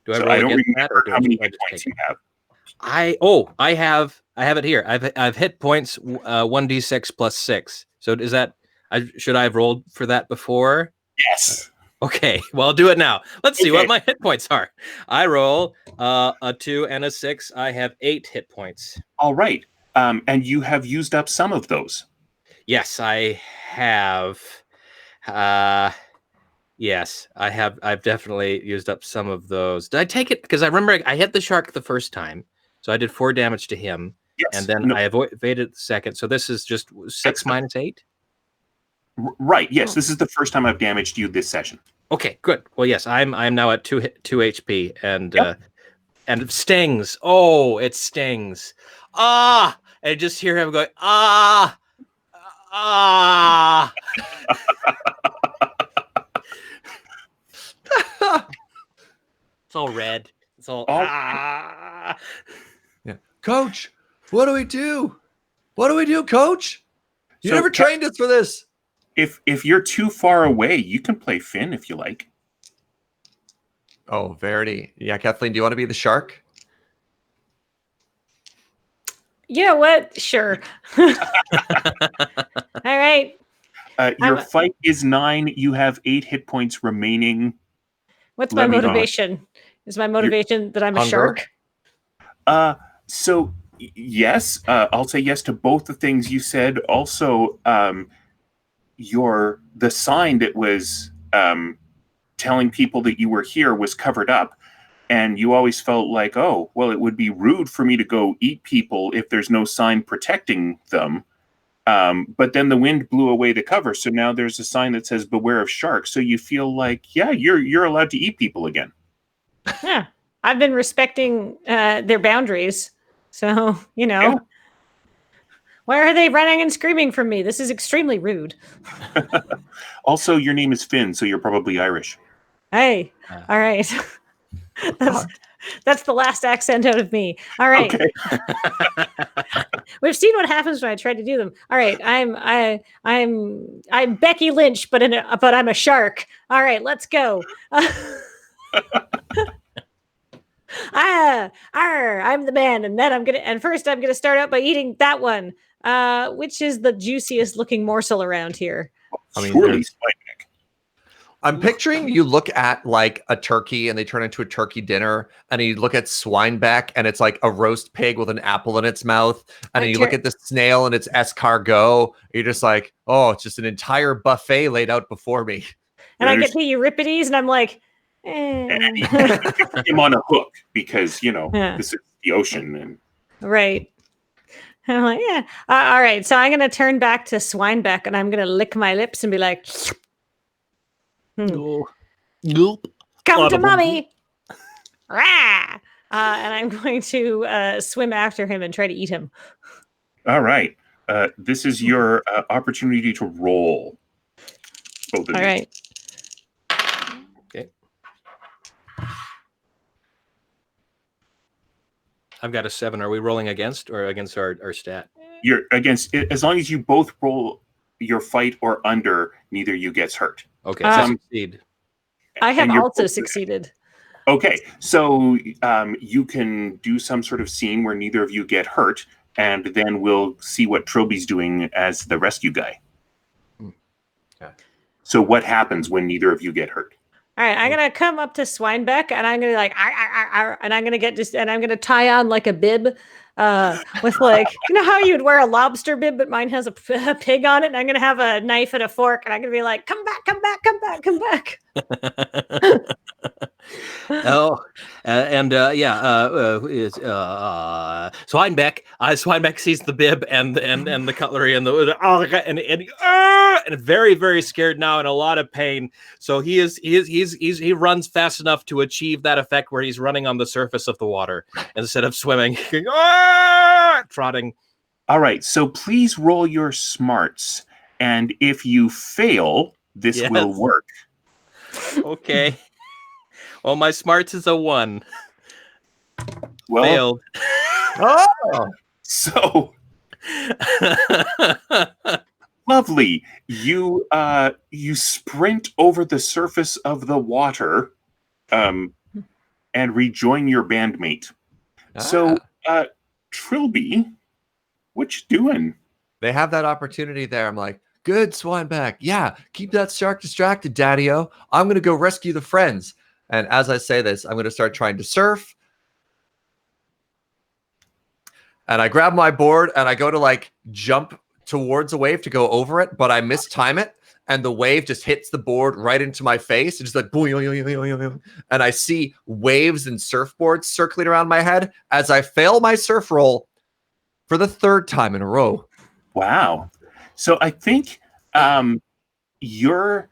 Do I so roll I don't against remember that, how many hit points you have. I have it here. I've hit points 1d6 plus 6. So is that should I have rolled for that before? Yes. Okay, well, I'll do it now. Let's see what my hit points are. I roll a 2 and a 6. I have 8 hit points. All right. And you have used up some of those. Yes, I have. Yes, I have. I've definitely used up some of those. Did I take it? Because I remember I hit the shark the first time. So I did 4 damage to him. Yes. And then I evaded the second. So this is just 6 minus 8? Right. Yes. This is the first time I've damaged you this session. Okay, good. Well, yes, I'm now at 2 HP and and it stings. Oh, it stings. Ah! And I just hear him going, ah! Ah! It's all red. It's all ah! Yeah. Coach, what do we do? What do we do, Coach? You never trained us for this. If you're too far away, you can play Finn if you like. Oh, Verity. Yeah, Kathleen, do you want to be the shark? You know what? Sure. All right. Your fight is 9. You have 8 hit points remaining. What's my motivation? Is my motivation that I'm a shark? So yes, I'll say yes to both the things you said. Also, the sign that was telling people that you were here was covered up, and you always felt like, oh, well, it would be rude for me to go eat people if there's no sign protecting them. But then the wind blew away the cover, so now there's a sign that says "Beware of sharks." So you feel like, yeah, you're allowed to eat people again. Yeah, I've been respecting their boundaries, so Yeah. Why are they running and screaming from me? This is extremely rude. Also, your name is Finn, so you're probably Irish. Hey, all right. That's the last accent out of me. All right. Okay. We've seen what happens when I try to do them. All right. I'm Becky Lynch, but I'm a shark. All right, let's go. I'm the man, and then first I'm gonna start out by eating that one, which is the juiciest looking morsel around here. I mean, surely I'm picturing you look at like a turkey and they turn into a turkey dinner, and you look at Swineback and it's like a roast pig with an apple in its mouth, and then you look at the snail and it's escargot. You're just like, oh, it's just an entire buffet laid out before me. And I get to Euripides and I'm like, and you put him on a hook because this is the ocean, and right. I'm like, yeah. All right. So I'm gonna turn back to Swineback and I'm gonna lick my lips and be like, Nope. Come to mommy. Rah! And I'm going to swim after him and try to eat him. All right. This is your opportunity to roll. Both of you. All right. Okay. I've got a 7. Are we rolling against our stat? You're against it, as long as you both roll your fight or under, neither you gets hurt. Okay, I succeed. I have also succeeded. Okay, so you can do some sort of scene where neither of you get hurt, and then we'll see what Trilby's doing as the rescue guy. Okay. So what happens when neither of you get hurt? All right, I'm gonna come up to Swinebeck, and I'm gonna like, and I'm gonna tie on like a bib, with like, you know how you'd wear a lobster bib, but mine has a pig on it, and I'm gonna have a knife and a fork, and I'm gonna be like, come back, come back, come back, come back. Swinebeck sees the bib and the cutlery and very, very scared now, in a lot of pain. So he runs fast enough to achieve that effect where he's running on the surface of the water instead of swimming, trotting. All right, so please roll your smarts, and if you fail, this will work. Okay. Well, my smarts is a 1. Well, failed. Oh, so lovely. You sprint over the surface of the water, and rejoin your bandmate. So, Trilby, what you doing? They have that opportunity there. I'm like, good, Swineback. Yeah, keep that shark distracted, Daddy-O. I'm going to go rescue the friends. And as I say this, I'm going to start trying to surf. And I grab my board and I go to like jump towards a wave to go over it, but I mistime it. And the wave just hits the board right into my face. It's just like, boing, and I see waves and surfboards circling around my head as I fail my surf roll for the 3rd time in a row. Wow. So I think you're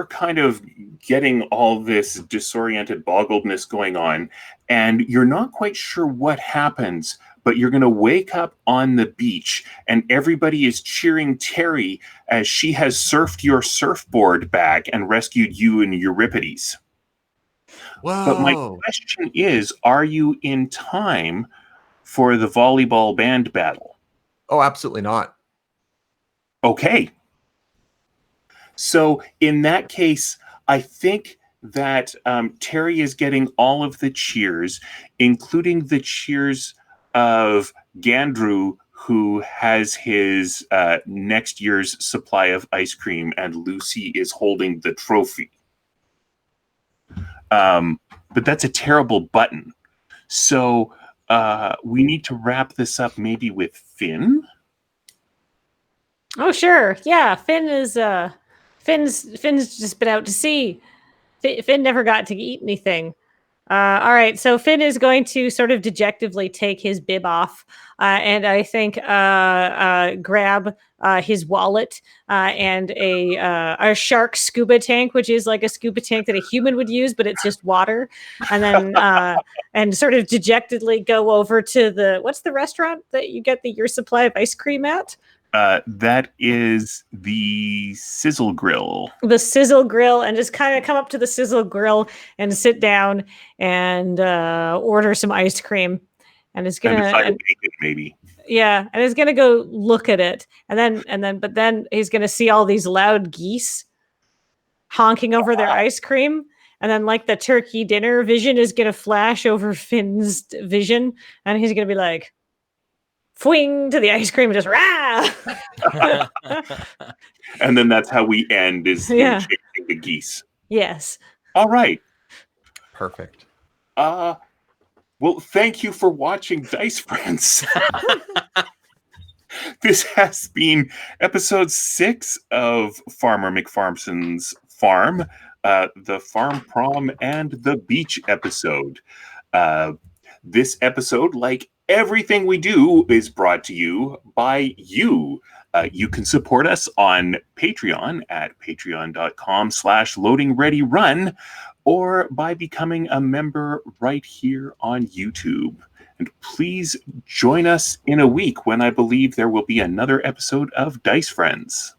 kind of getting all this disoriented boggledness going on, and you're not quite sure what happens, but you're going to wake up on the beach, and everybody is cheering Terry as she has surfed your surfboard back and rescued you and Euripides. Whoa. But my question is, are you in time for the volleyball band battle? Oh, absolutely not. Okay. So in that case, I think that Terry is getting all of the cheers, including the cheers of Gandrew, who has his next year's supply of ice cream, and Lucy is holding the trophy. But that's a terrible button. So we need to wrap this up maybe with Finn. Oh, sure. Yeah, Finn is Finn's just been out to sea. Finn never got to eat anything. All right, so Finn is going to sort of dejectively take his bib off, and I think grab his wallet and a shark scuba tank, which is like a scuba tank that a human would use, but it's just water, and then and sort of dejectedly go over to what's the restaurant that you get your supply of ice cream at? That is the Sizzle Grill. The Sizzle Grill, and just kind of come up to the Sizzle Grill and sit down and order some ice cream. And it's gonna maybe. Yeah, and he's gonna go look at it, but then he's gonna see all these loud geese honking over their ice cream. And then, like the turkey dinner vision is gonna flash over Finn's vision, and he's gonna be like, "Fwing" to the ice cream, and just rah. And then that's how we end, is chasing the geese. Yes. All right. Perfect. Well, thank you for watching Dice Friends. This has been episode 6 of Farmer McFarmson's Farm, the Farm Prom and the Beach episode. This episode, like everything we do, is brought to you by you. You can support us on Patreon at patreon.com/LoadingReadyRun, or by becoming a member right here on YouTube. And please join us in a week when I believe there will be another episode of Dice Friends.